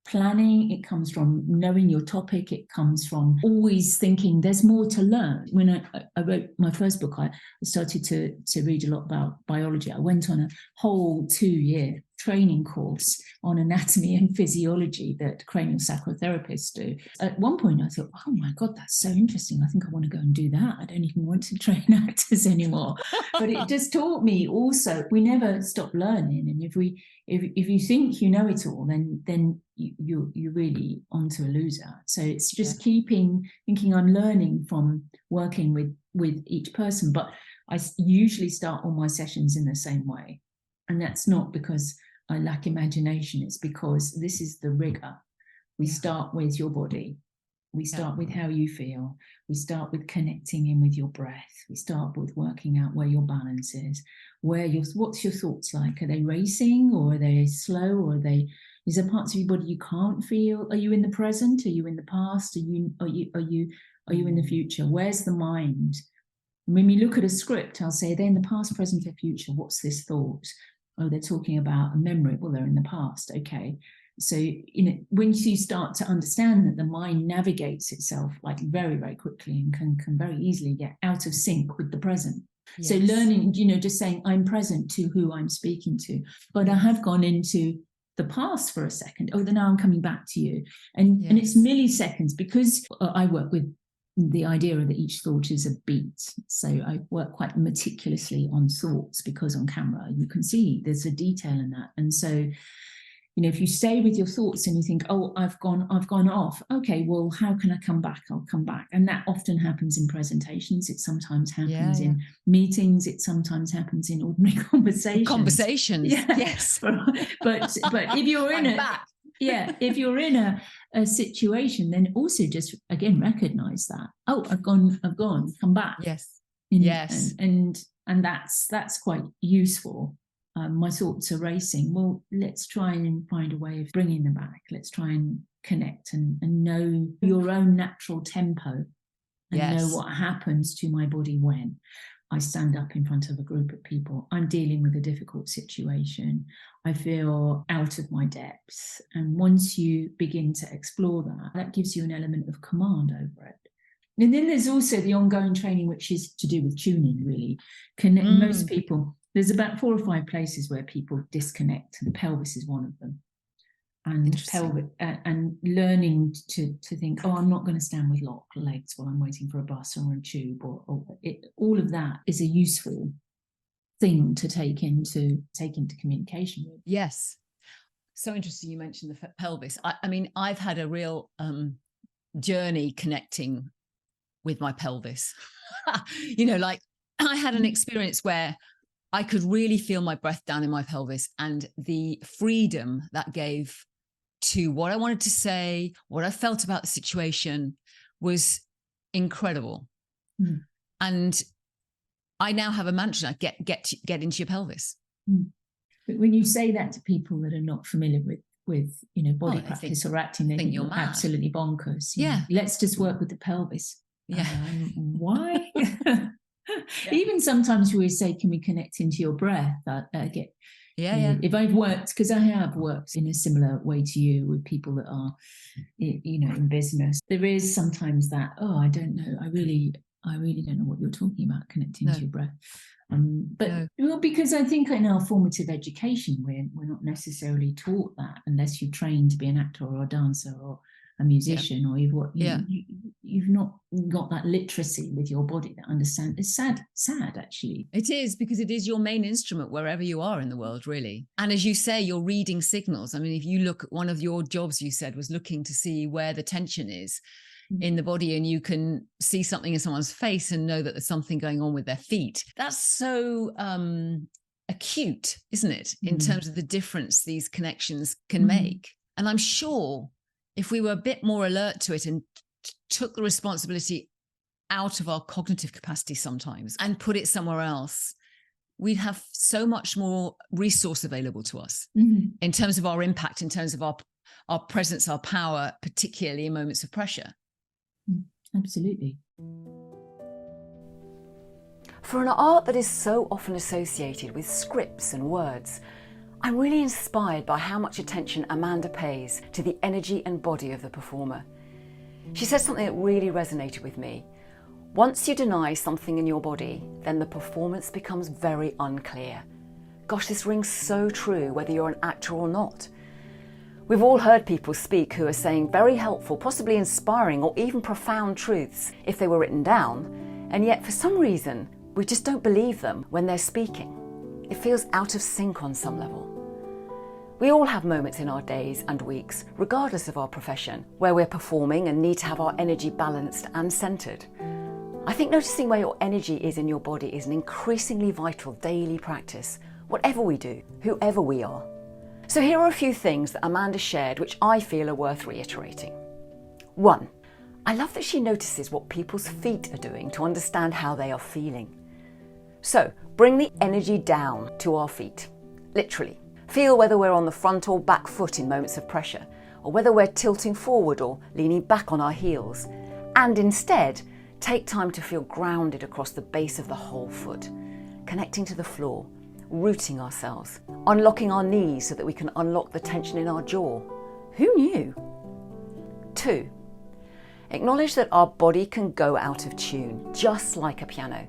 planning, it comes from knowing your topic, it comes from always thinking there's more to learn. When I wrote my first book, I started to read a lot about biology. I went on a whole 2-year training course on anatomy and physiology that craniosacral therapists do. At one point I thought, oh my God, that's so interesting. I think I want to go and do that. I don't even want to train actors anymore. But it just taught me also, we never stop learning. And if you think you know it all, then you're really onto a loser. So it's just thinking I'm learning from working with each person. But I usually start all my sessions in the same way. And that's not because I lack imagination. It's because this is the rigor. We start with your body. We start with how you feel. We start with connecting in with your breath. We start with working out where your balance is, what's your thoughts like? Are they racing, or are they slow, or is there parts of your body you can't feel? Are you in the present? Are you in the past? Are you in the future? Where's the mind? When we look at a script, I'll say they're in the past, present, or future. What's this thought? Oh, they're talking about a memory. Well, they're in the past. Okay. So, once you start to understand that the mind navigates itself like very, very quickly and can very easily get out of sync with the present. Yes. So learning, just saying I'm present to who I'm speaking to, but I have gone into the past for a second. Oh, then now I'm coming back to you. And it's milliseconds, because I work with the idea that each thought is a beat. So I work quite meticulously on thoughts, because on camera you can see there's a detail in that. And so, if you stay with your thoughts and you think, oh, I've gone off. Okay, well, how can I come back? I'll come back. And that often happens in presentations. It sometimes happens in meetings. It sometimes happens in ordinary conversations. Yes. But if you're in if you're in a situation, then also just again recognize that. Oh, I've gone, come back. Yes. And that's quite useful. My thoughts are racing. Well, let's try and find a way of bringing them back. Let's try and connect and know your own natural tempo, and know what happens to my body when I stand up in front of a group of people. I'm dealing with a difficult situation. I feel out of my depth. And once you begin to explore that gives you an element of command over it. And then there's also the ongoing training, which is to do with tuning, really. Most people, there's about 4 or 5 places where people disconnect. The pelvis is one of them. And learning to think, oh, I'm not going to stand with locked legs while I'm waiting for a bus or a tube, all of that is a useful thing to take into communication with. Yes. So interesting you mentioned the pelvis. I mean, I've had a real journey connecting with my pelvis. Like I had an experience where I could really feel my breath down in my pelvis, and the freedom that gave to what I wanted to say, what I felt about the situation was incredible. Mm. And I now have a mantra: get into your pelvis. Mm. But when you say that to people that are not familiar with body practice or acting, they think you're absolutely bonkers. Let's just work with the pelvis. Why? Even sometimes we say, can we connect into your breath? If I've worked, because I have worked in a similar way to you with people that are, in business, there is sometimes that, I don't know, I really don't know what you're talking about, connecting to your breath. Well, because I think in our formative education, we're not necessarily taught that unless you train to be an actor or a dancer or a musician, or you've not got that literacy with your body that understand. It's sad actually. It is, because it is your main instrument wherever you are in the world, really. And as you say, you're reading signals. I mean, if you look at one of your jobs, you said, was looking to see where the tension is in the body, and you can see something in someone's face and know that there's something going on with their feet. That's so acute, isn't it, in terms of the difference these connections can make. And I'm sure if we were a bit more alert to it and took the responsibility out of our cognitive capacity sometimes and put it somewhere else, we'd have so much more resource available to us in terms of our impact, in terms of our presence, our power, particularly in moments of pressure. Absolutely. For an art that is so often associated with scripts and words, I'm really inspired by how much attention Amanda pays to the energy and body of the performer. She said something that really resonated with me. Once you deny something in your body, then the performance becomes very unclear. Gosh, this rings so true whether you're an actor or not. We've all heard people speak who are saying very helpful, possibly inspiring or even profound truths if they were written down, and yet for some reason we just don't believe them when they're speaking. It feels out of sync on some level. We all have moments in our days and weeks, regardless of our profession, where we're performing and need to have our energy balanced and centred. I think noticing where your energy is in your body is an increasingly vital daily practice, whatever we do, whoever we are. So here are a few things that Amanda shared which I feel are worth reiterating. 1. I love that she notices what people's feet are doing to understand how they are feeling. So bring the energy down to our feet, literally. Feel whether we're on the front or back foot in moments of pressure, or whether we're tilting forward or leaning back on our heels. And instead, take time to feel grounded across the base of the whole foot, connecting to the floor, rooting ourselves, unlocking our knees so that we can unlock the tension in our jaw. Who knew? 2. Acknowledge that our body can go out of tune, just like a piano.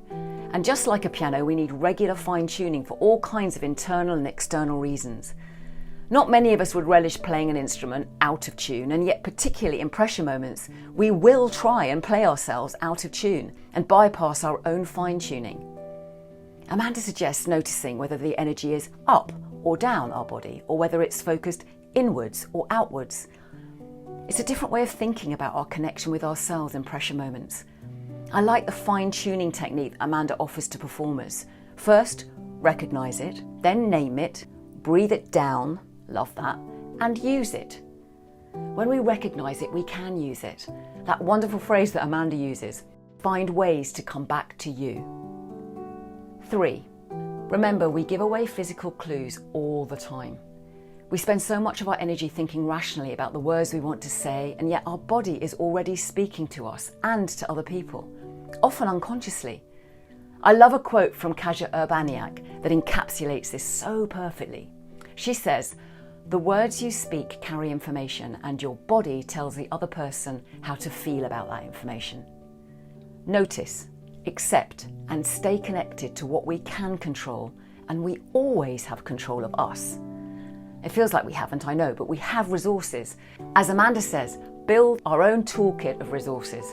And just like a piano, we need regular fine-tuning for all kinds of internal and external reasons. Not many of us would relish playing an instrument out of tune, and yet particularly in pressure moments, we will try and play ourselves out of tune and bypass our own fine-tuning. Amanda suggests noticing whether the energy is up or down our body, or whether it's focused inwards or outwards. It's a different way of thinking about our connection with ourselves in pressure moments. I like the fine-tuning technique Amanda offers to performers. First, recognise it, then name it, breathe it down, love that, and use it. When we recognise it, we can use it. That wonderful phrase that Amanda uses, find ways to come back to you. 3. Remember, we give away physical clues all the time. We spend so much of our energy thinking rationally about the words we want to say, and yet our body is already speaking to us and to other people, often unconsciously. I love a quote from Kasia Urbaniak that encapsulates this so perfectly. She says, "The words you speak carry information, and your body tells the other person how to feel about that information." Notice, accept, and stay connected to what we can control, and we always have control of us. It feels like we haven't, I know, but we have resources. As Amanda says, build our own toolkit of resources,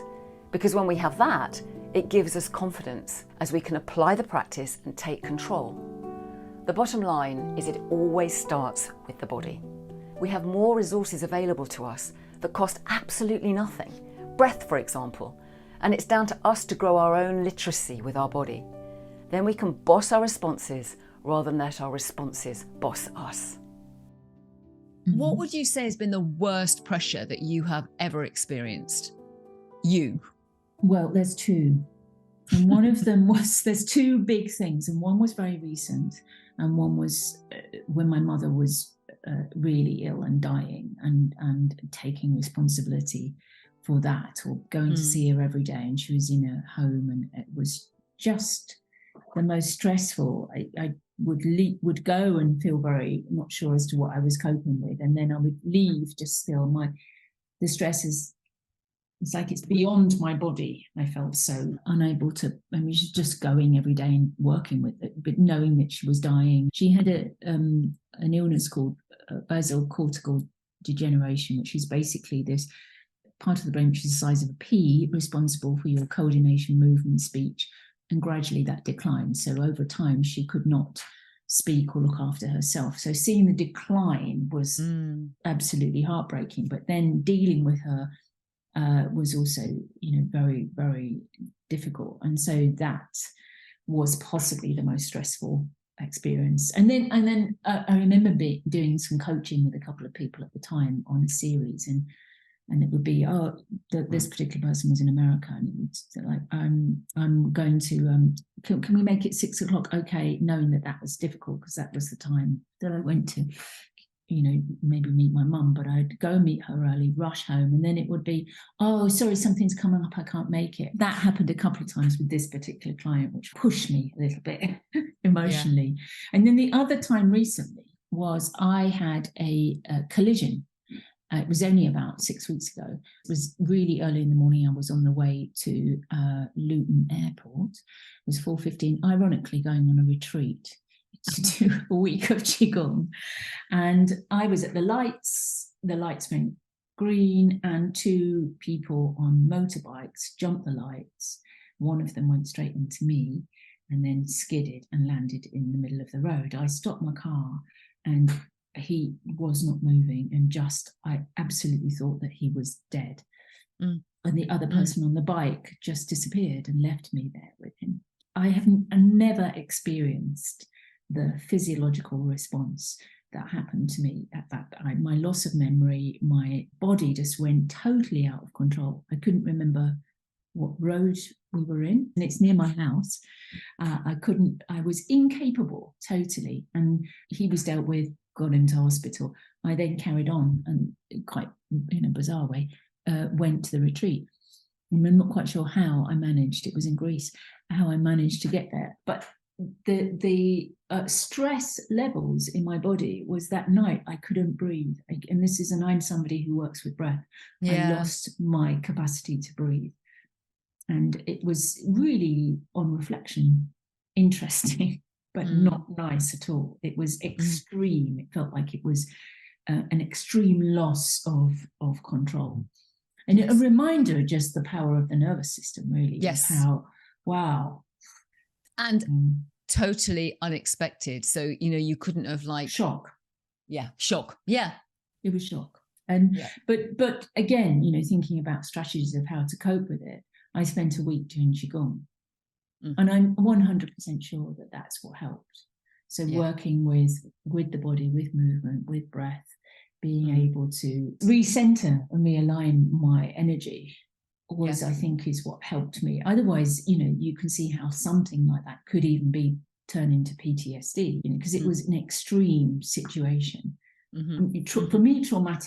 because when we have that, it gives us confidence as we can apply the practice and take control. The bottom line is it always starts with the body. We have more resources available to us that cost absolutely nothing. Breath, for example, and it's down to us to grow our own literacy with our body. Then we can boss our responses rather than let our responses boss us. What would you say has been the worst pressure that you have ever experienced? You? Well, there's two. And one of them was, there's two big things. And one was very recent. And one was when my mother was really ill and dying, and taking responsibility for that, or going to see her every day. And she was in a home, and it was just the most stressful. I would go and feel very not sure as to what I was coping with, and then I would leave just feel the stress is It's like it's beyond my body. I felt so unable to, I mean, she's just going every day and working with it, but knowing that she was dying. She had an illness called basal cortical degeneration, which is basically this part of the brain which is the size of a pea, responsible for your coordination, movement, speech, and gradually that declined. So over time, she could not speak or look after herself. So seeing the decline was absolutely heartbreaking. But then dealing with her was also, very, very difficult. And so that was possibly the most stressful experience. And then I remember doing some coaching with a couple of people at the time on a series, and it would be, this particular person was in America, and it was like, I'm going to, can we make it 6 o'clock? Okay, knowing that was difficult because that was the time that I went to, maybe meet my mum, but I'd go and meet her early, rush home, and then it would be, oh, sorry, something's coming up, I can't make it. That happened a couple of times with this particular client, which pushed me a little bit emotionally. Yeah. And then the other time recently was I had a collision. It was only about 6 weeks ago. It was really early in the morning. I was on the way to Luton Airport. It was 4:15, ironically going on a retreat to do a week of Qigong. And I was at the lights went green, and 2 people on motorbikes jumped the lights. One of them went straight into me and then skidded and landed in the middle of the road. I stopped my car and he was not moving, and I absolutely thought that he was dead. And the other person on the bike just disappeared and left me there with him. I never experienced the physiological response that happened to me at that time. My loss of memory, my body just went totally out of control. I couldn't remember what road we were in, and it's near my house. I was incapable totally, and he was dealt with, got into hospital. I then carried on, and quite in a bizarre way, went to the retreat. And I'm not quite sure how I managed, it was in Greece, how I managed to get there. But the stress levels in my body was that night I couldn't breathe. And this is, and I'm somebody who works with breath. Yeah. I lost my capacity to breathe. And it was really, on reflection, interesting, but not nice at all. It was extreme. It felt like it was an extreme loss of control. And a reminder of just the power of the nervous system, really. Yes. How, wow. And totally unexpected. So, you couldn't have shock. Yeah. Shock. Yeah. It was shock. And, but again, thinking about strategies of how to cope with it, I spent a week doing Qigong. And I'm 100% sure that that's what helped. So working with the body, with movement, with breath, being able to recenter and realign my energy was, I think, is what helped me. Otherwise, you can see how something like that could even be turned into PTSD, because it was an extreme situation. For me, trauma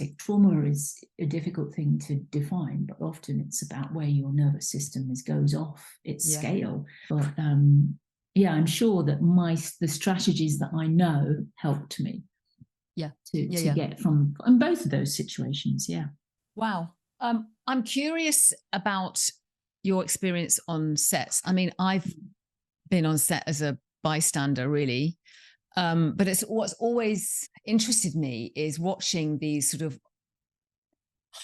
is a difficult thing to define, but often it's about where your nervous system goes off its scale. But I'm sure that the strategies that I know helped me to get from both of those situations. Wow. I'm curious about your experience on sets. I mean, I've been on set as a bystander, really. But it's what's always interested me is watching these sort of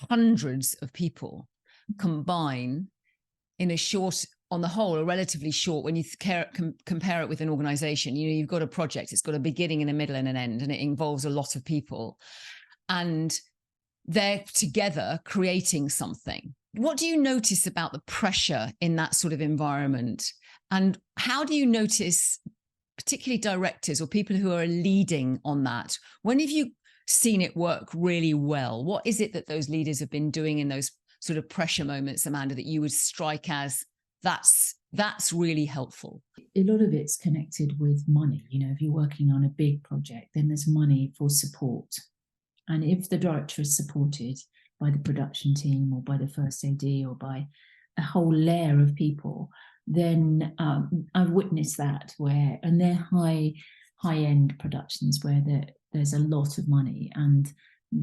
hundreds of people combine in on the whole, a relatively short, when you compare it with an organization, you've got a project, it's got a beginning and a middle and an end, and it involves a lot of people. And they're together creating something. What do you notice about the pressure in that sort of environment? And how do you notice, particularly directors or people who are leading on that, when have you seen it work really well? What is it that those leaders have been doing in those sort of pressure moments, Amanda, that you would strike as that's really helpful? A lot of it's connected with money. If you're working on a big project, then there's money for support. And if the director is supported by the production team or by the first AD or by a whole layer of people, then I've witnessed that and they're high-end productions where there's a lot of money, and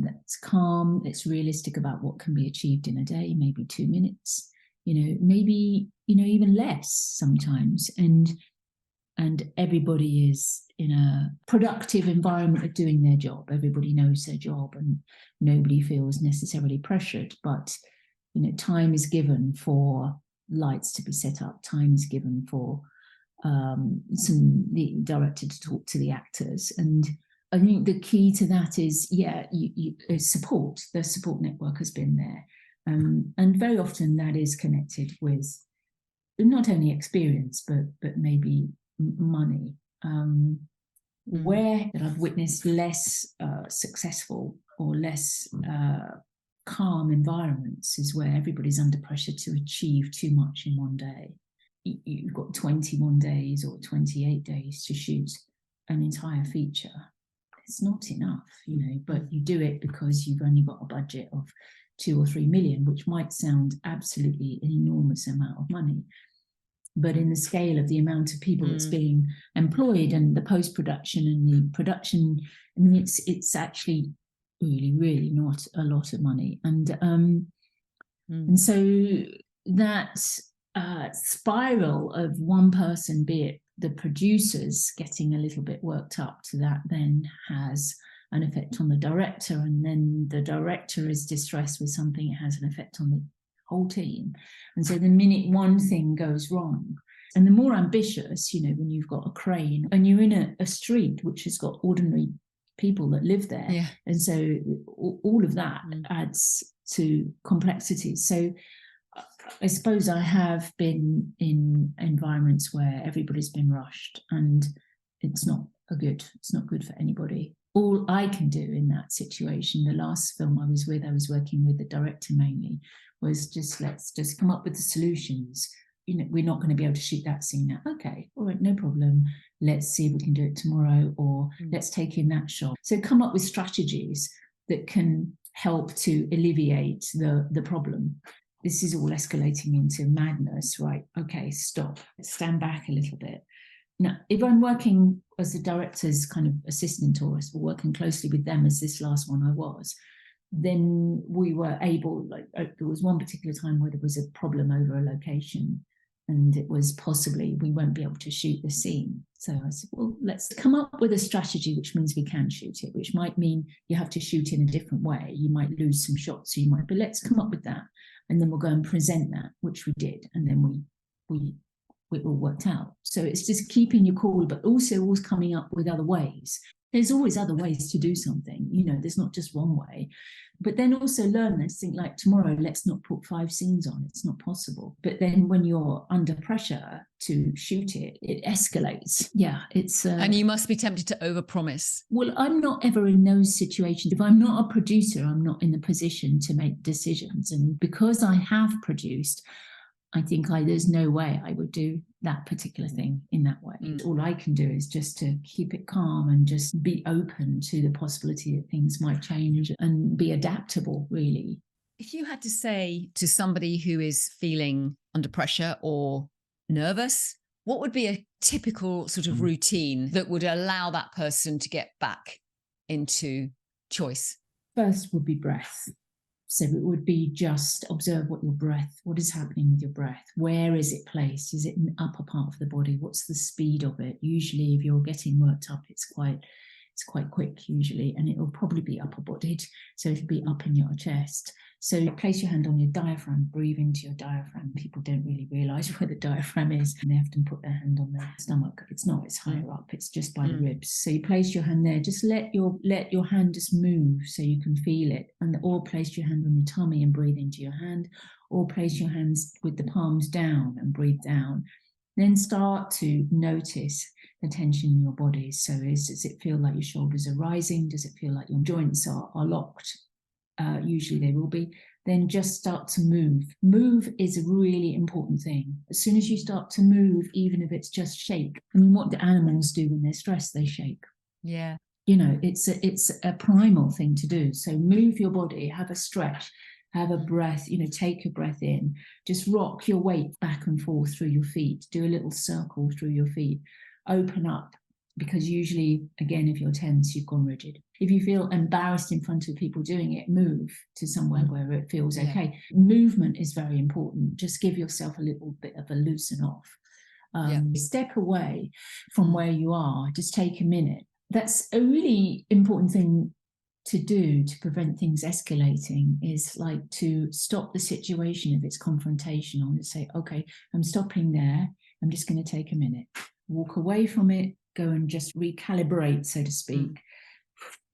that's calm, that's realistic about what can be achieved in a day, maybe 2 minutes, maybe, even less sometimes. And everybody is in a productive environment of doing their job. Everybody knows their job and nobody feels necessarily pressured. But, time is given for lights to be set up. Time is given for the director to talk to the actors. And I think the key to that is, support. The support network has been there. And very often that is connected with not only experience, but maybe money. Where that I've witnessed less successful or less calm environments is where everybody's under pressure to achieve too much in one day. You've got 21 days or 28 days to shoot an entire feature. It's not enough, but you do it because you've only got a budget of 2 or 3 million, which might sound absolutely an enormous amount of money. But in the scale of the amount of people that's being employed and the post-production and the production, it's actually really, really not a lot of money. And so that spiral of one person, be it the producers getting a little bit worked up to that, then has an effect on the director, and then the director is distressed with something, it has an effect on the whole team. And so the minute one thing goes wrong, and the more ambitious, when you've got a crane and you're in a street which has got ordinary people that live there, and so all of that adds to complexity. So I suppose I have been in environments where everybody's been rushed, and it's not good for anybody. All I can do in that situation, the last film I was working with the director mainly, was let's just come up with the solutions. We're not going to be able to shoot that scene now. Okay, all right, no problem. Let's see if we can do it tomorrow, or let's take in that shot. So come up with strategies that can help to alleviate the problem. This is all escalating into madness, right? Okay, stop. Let's stand back a little bit. Now, if I'm working as the director's kind of assistant or working closely with them, as this last one I was, then we were able, there was one particular time where there was a problem over a location, and it was possibly we won't be able to shoot the scene. So I said, well, let's come up with a strategy which means we can shoot it, which might mean you have to shoot in a different way. You might lose some shots, but let's come up with that. And then we'll go and present that, which we did. And then it all worked out. So it's just keeping your cool, but also always coming up with other ways. There's always other ways to do something. There's not just one way. But then also learn this, think like tomorrow, let's not put 5 scenes on. It's not possible. But then when you're under pressure to shoot it, it escalates. Yeah, it's... and you must be tempted to overpromise. Well, I'm not ever in those situations. If I'm not a producer, I'm not in the position to make decisions. And because I have produced, I think there's no way I would do that particular thing in that way. All I can do is just to keep it calm and just be open to the possibility that things might change and be adaptable, really. If you had to say to somebody who is feeling under pressure or nervous, what would be a typical sort of routine that would allow that person to get back into choice? First would be breath. So it would be just observe what is happening with your breath. Where is it placed? Is it in the upper part of the body? What's the speed of it? Usually if you're getting worked up, it's quite quick usually, and it'll probably be upper bodied. So it'll be up in your chest. So place your hand on your diaphragm, breathe into your diaphragm. People don't really realise where the diaphragm is, and they often put their hand on their stomach. It's not, it's higher up, it's just by the ribs. So you place your hand there, just let your hand just move so you can feel it. Or place your hand on your tummy and breathe into your hand, or place your hands with the palms down and breathe down. Then start to notice the tension in your body. So does it feel like your shoulders are rising? Does it feel like your joints are locked? Usually they will be. Then just start to move. Move is a really important thing. As soon as you start to move, even if it's just shake. I mean, what do animals do when they're stressed? They shake. Yeah. It's a primal thing to do. So move your body, have a stretch, have a breath, take a breath in. Just rock your weight back and forth through your feet. Do a little circle through your feet. Open up because usually, again, if you're tense, you've gone rigid. If you feel embarrassed in front of people doing it, move to somewhere where it feels okay. Movement is very important. Just give yourself a little bit of a loosen off. Step away from where you are. Just take a minute. That's a really important thing to do to prevent things escalating, is like to stop the situation if it's confrontational and say, okay, I'm stopping there. I'm just going to take a minute, walk away from it, go and just recalibrate, so to speak,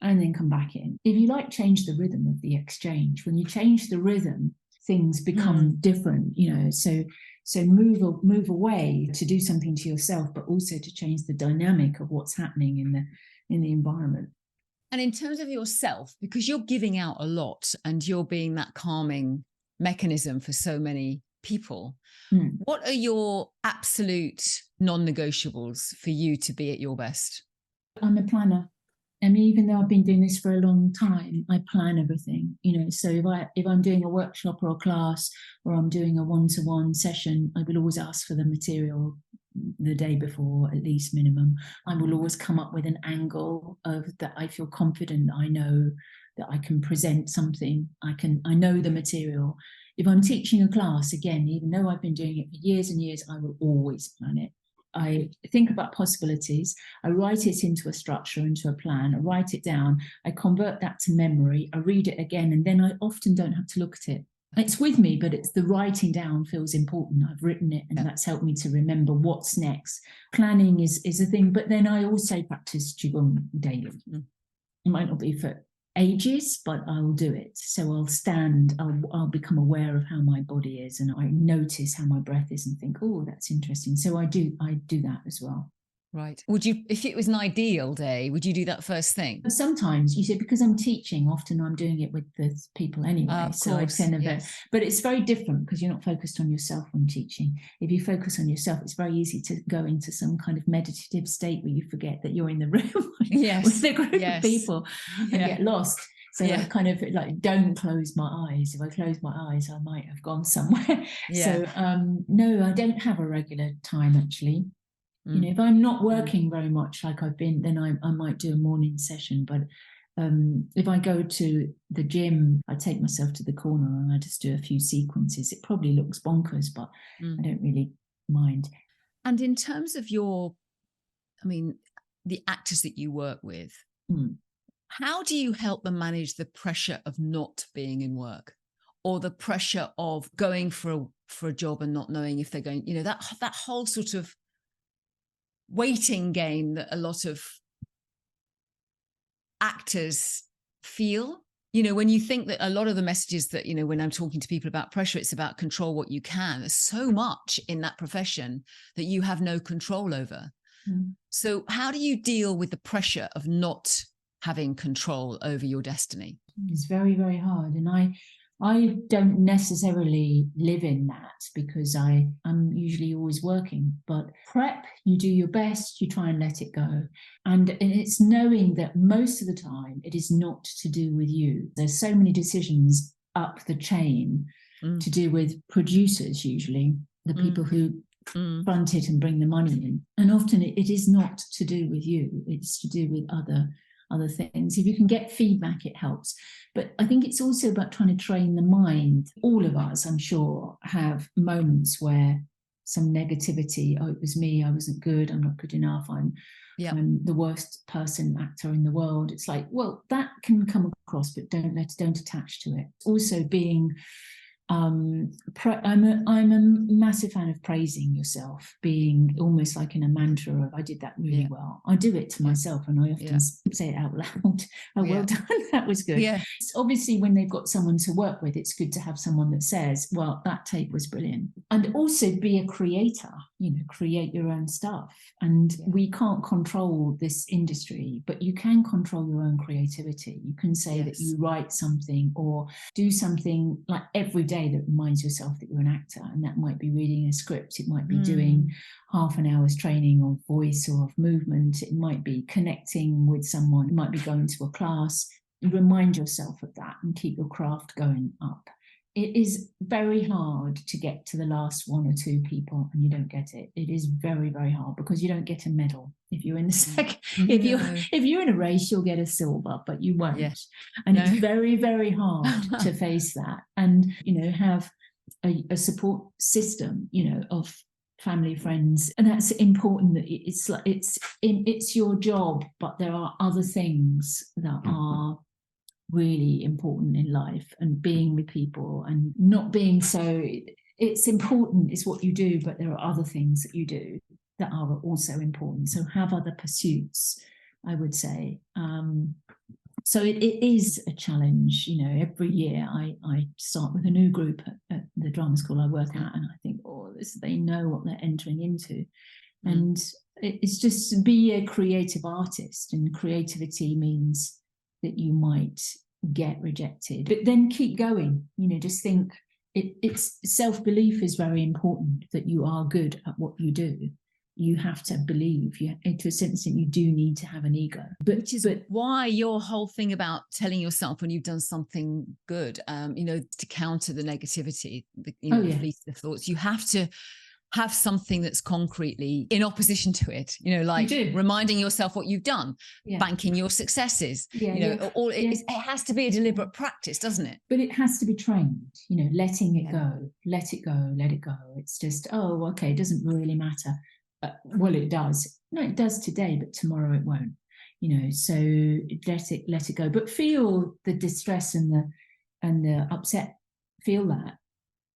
and then come back in. If you like, change the rhythm of the exchange. When you change the rhythm, things become different, you know, so move away to do something to yourself, but also to change the dynamic of what's happening in the environment. And in terms of yourself, because you're giving out a lot and you're being that calming mechanism for so many people, what are your absolute non-negotiables for you to be at your best? I'm a planner. I mean, even though I've been doing this for a long time, I plan everything, you know. So if I'm doing a workshop or a class, or I'm doing a one-to-one session, I will always ask for the material the day before, at least minimum. I will always come up with an angle of that I feel confident that I know that I can present something. I know the material. If I'm teaching a class, again, even though I've been doing it for years and years, I will always plan it. I think about possibilities. I write it into a structure, into a plan. I write it down. I convert that to memory. I read it again, and then I often don't have to look at it. It's with me, but it's the writing down feels important. I've written it, and that's helped me to remember what's next. Planning is a thing, but then I also practice Qigong daily. It might not be for ages, but I'll do it. So I'll become aware of how my body is, and I notice how my breath is and think, oh, that's interesting. So I do that as well. Right. Would you, if it was an ideal day, would you do that first thing? Sometimes, you see, because I'm teaching, often I'm doing it with the people anyway. So I tend to, but it's very different because you're not focused on yourself when teaching. If you focus on yourself, it's very easy to go into some kind of meditative state where you forget that you're in the room with a group of people and get lost. So I kind of like don't close my eyes. If I close my eyes, I might have gone somewhere. So no, I don't have a regular time actually. You know, if I'm not working very much like I've been, then I might do a morning session. But if I go to the gym, I take myself to the corner and I just do a few sequences. It probably looks bonkers, but I don't really mind. And in terms of the actors that you work with, how do you help them manage the pressure of not being in work, or the pressure of going for a job and not knowing if they're going, you know, that whole sort of waiting game that a lot of actors feel? You know, when you think that a lot of the messages that, you know, when I'm talking to people about pressure, it's about control what you can. There's so much in that profession that you have no control over. So how do you deal with the pressure of not having control over your destiny? It's very, very hard. And I don't necessarily live in that because I'm usually always working. But prep, you do your best, you try and let it go. And it's knowing that most of the time it is not to do with you. There's so many decisions up the chain to do with producers, usually, the people who front it and bring the money in. And often it is not to do with you. It's to do with other things. If you can get feedback, it helps. But I think it's also about trying to train the mind. All of us, I'm sure, have moments where some negativity, oh, it was me, I wasn't good, I'm not good enough, I'm the worst actor in the world. It's like, well, that can come across, but don't attach to it. Also being I'm a massive fan of praising yourself, being almost like in a mantra of I did that really well. I do it to myself, and I often say it out loud. Oh, well done, that was good. It's obviously when they've got someone to work with, it's good to have someone that says, well, that take was brilliant. And also be a creator, you know, create your own stuff. And we can't control this industry, but you can control your own creativity. You can say that you write something or do something like every day that reminds yourself that you're an actor, and that might be reading a script, it might be doing half an hour's training of voice or of movement, it might be connecting with someone, it might be going to a class. You remind yourself of that and keep your craft going up. it is very hard to get to the last one or two people and you don't get it. It is very, very hard because you don't get a medal if you're in the second. If you're in a race, you'll get a silver, but you won't. Yeah. And it's very, very hard to face that and, have a support system, of family, friends, and that's important. That it's your job, but there are other things that are really important in life, and being with people and not being so. It's important, it's what you do, but there are other things that you do that are also important. So have other pursuits, I would say. So it is a challenge. Every year I start with a new group at the drama school I work at, and I think, they know what they're entering into. And it's just to be a creative artist, and creativity means that you might get rejected, but then keep going. Just think it's self-belief is very important, that you are good at what you do. You have to believe, to a certain extent, you do need to have an ego. Which is why your whole thing about telling yourself when you've done something good, to counter the negativity, the fleeting thoughts, you have to have something that's concretely in opposition to it, like reminding yourself what you've done, banking your successes, it has to be a deliberate practice, doesn't it? But it has to be trained, letting it go, let it go, let it go. It's just, okay, it doesn't really matter. Well, it does. No, it does today, but tomorrow it won't. So let it go. But feel the distress and the upset. Feel that,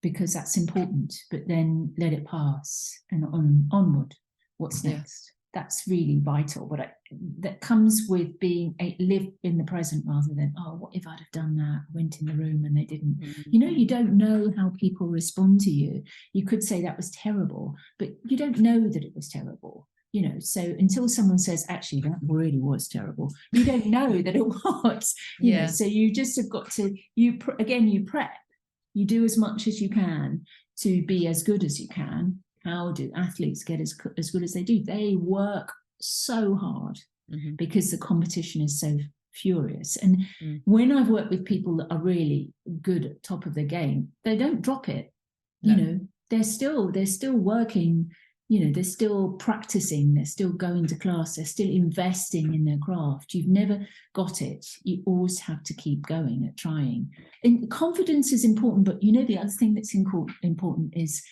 because that's important. But then let it pass and onward. What's next? That's really vital. But that comes with live in the present rather than, what if I'd have done that? Went in the room and they didn't. You don't know how people respond to you. You could say that was terrible, but you don't know that it was terrible. So until someone says, actually, that really was terrible, you don't know that it was. So you just have got to, you prep. You do as much as you can to be as good as you can. How do athletes get as good as they do? They work so hard because the competition is so furious. And when I've worked with people that are really good at top of their game, they don't drop it. They're still working. They're still practicing. They're still going to class. They're still investing in their craft. You've never got it. You always have to keep going at trying. And confidence is important, but the other thing that's important is,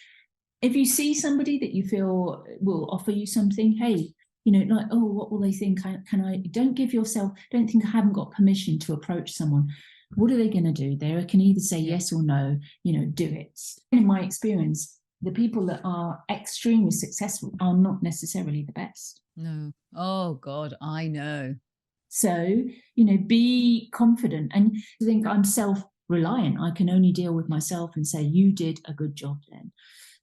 if you see somebody that you feel will offer you something, hey, what will they think? Don't think I haven't got permission to approach someone. What are they going to do? They can either say yes or no, do it. In my experience, the people that are extremely successful are not necessarily the best. No. Oh God, I know. So, be confident and think I'm self-reliant. I can only deal with myself and say, you did a good job then.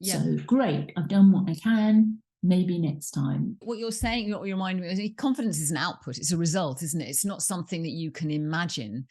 Yeah. So great, I've done what I can, maybe next time. What you're saying, what you remind me of, confidence is an output, it's a result, isn't it? It's not something that you can imagine.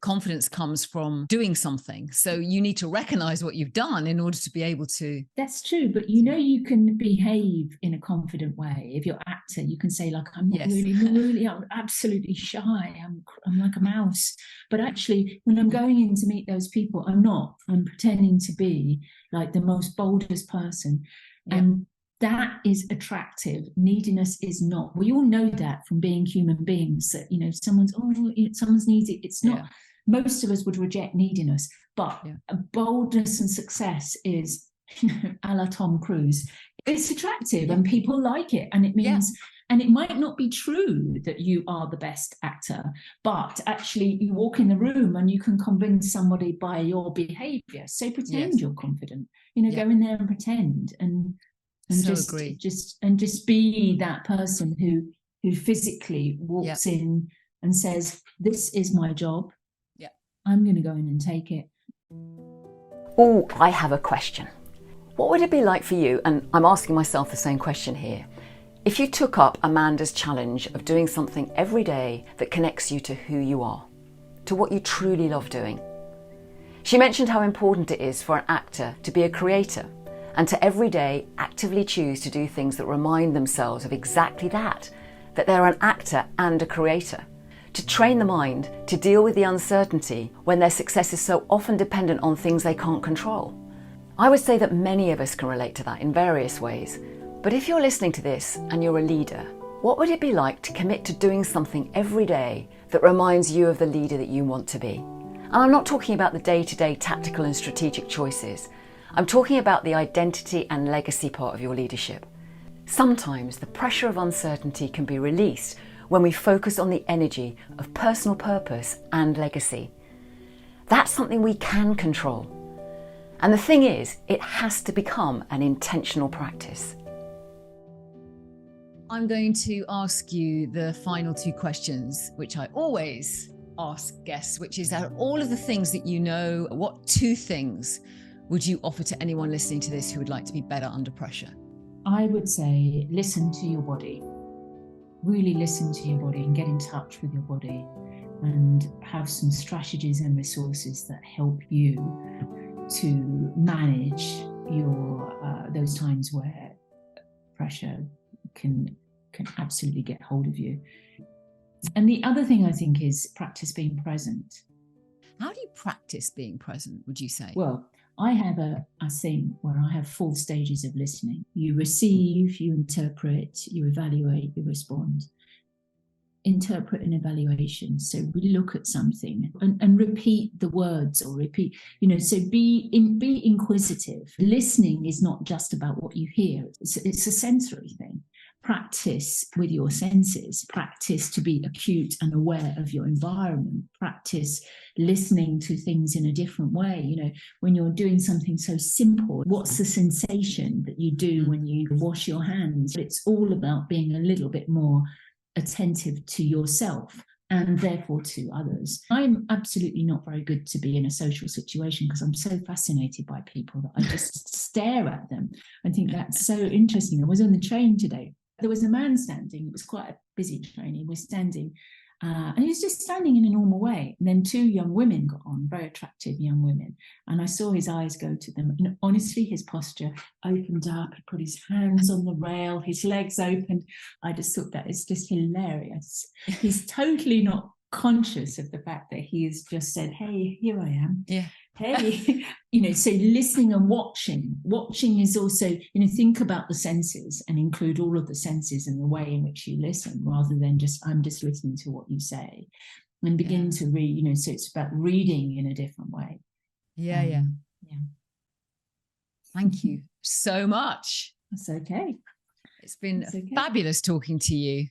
Confidence comes from doing something. So you need to recognize what you've done in order to be able to. That's true, but you can behave in a confident way. If you're an actor, you can say, like, I'm not really, I'm absolutely shy. I'm like a mouse. But actually, when I'm going in to meet those people, I'm pretending to be like the most boldest person. Yeah. And that is attractive. Neediness is not. We all know that from being human beings, that, someone's needy. It's not. Yeah. Most of us would reject neediness, but boldness and success is, a la Tom Cruise. It's attractive and people like it. And it means, and it might not be true that you are the best actor, but actually you walk in the room and you can convince somebody by your behavior. So pretend you're confident, go in there and pretend and just be that person who physically walks in and says, this is my job. Yeah. I'm going to go in and take it. Oh, I have a question. What would it be like for you, and I'm asking myself the same question here, if you took up Amanda's challenge of doing something every day that connects you to who you are, to what you truly love doing? She mentioned how important it is for an actor to be a creator and to every day actively choose to do things that remind themselves of exactly that they're an actor and a creator, to train the mind to deal with the uncertainty when their success is so often dependent on things they can't control. I would say that many of us can relate to that in various ways. But if you're listening to this and you're a leader, what would it be like to commit to doing something every day that reminds you of the leader that you want to be? And I'm not talking about the day-to-day tactical and strategic choices. I'm talking about the identity and legacy part of your leadership. Sometimes the pressure of uncertainty can be released when we focus on the energy of personal purpose and legacy. That's something we can control. And the thing is, it has to become an intentional practice. I'm going to ask you the final two questions, which I always ask guests, which is, out of all of the things that you know, what two things would you offer to anyone listening to this who would like to be better under pressure? I would say listen to your body. Really listen to your body and get in touch with your body, and have some strategies and resources that help you to manage your those times where pressure can absolutely get hold of you. And the other thing I think is practice being present. How do you practice being present, would you say? Well, I have a thing where I have 4 stages of listening. You receive, you interpret, you evaluate, you respond. Interpret and evaluation. So we look at something and repeat the words, or repeat, so be inquisitive. Listening is not just about what you hear. It's a sensory thing. Practice with your senses. Practice to be acute and aware of your environment. Practice listening to things in a different way. When you're doing something so simple, what's the sensation that you do when you wash your hands? It's all about being a little bit more attentive to yourself and therefore to others. I'm absolutely not very good to be in a social situation because I'm so fascinated by people that I just stare at them and think that's so interesting. I was on the train today. There was a man standing. It was quite a busy train. He was standing and he was just standing in a normal way. And then 2 young women got on, very attractive young women. And I saw his eyes go to them. And honestly, his posture opened up. He put his hands on the rail, his legs opened. I just thought that is just hilarious. He's totally not conscious of the fact that he has just said, hey, here I am. Yeah. Hey, so listening and watching is also, think about the senses and include all of the senses in the way in which you listen, rather than I'm just listening to what you say, and begin to read, so it's about reading in a different way. Yeah. Thank you so much. That's okay. It's been fabulous talking to you.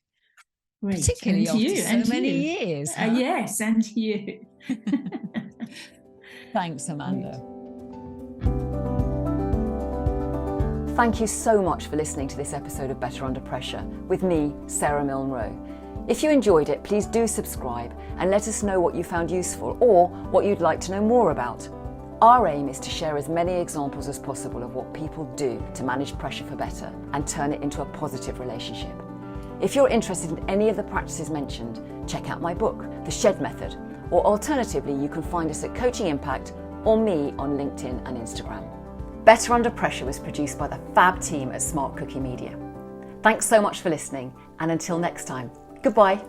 Great. Particularly and to after you, so and many you. years. Huh? Yes, and to you. Thanks, Amanda. Thank you so much for listening to this episode of Better Under Pressure with me, Sara Milne Rowe. If you enjoyed it, please do subscribe and let us know what you found useful or what you'd like to know more about. Our aim is to share as many examples as possible of what people do to manage pressure for better and turn it into a positive relationship. If you're interested in any of the practices mentioned, check out my book, The Shed Method, or alternatively, you can find us at Coaching Impact or me on LinkedIn and Instagram. Better Under Pressure was produced by the fab team at Smart Cookie Media. Thanks so much for listening, and until next time, goodbye.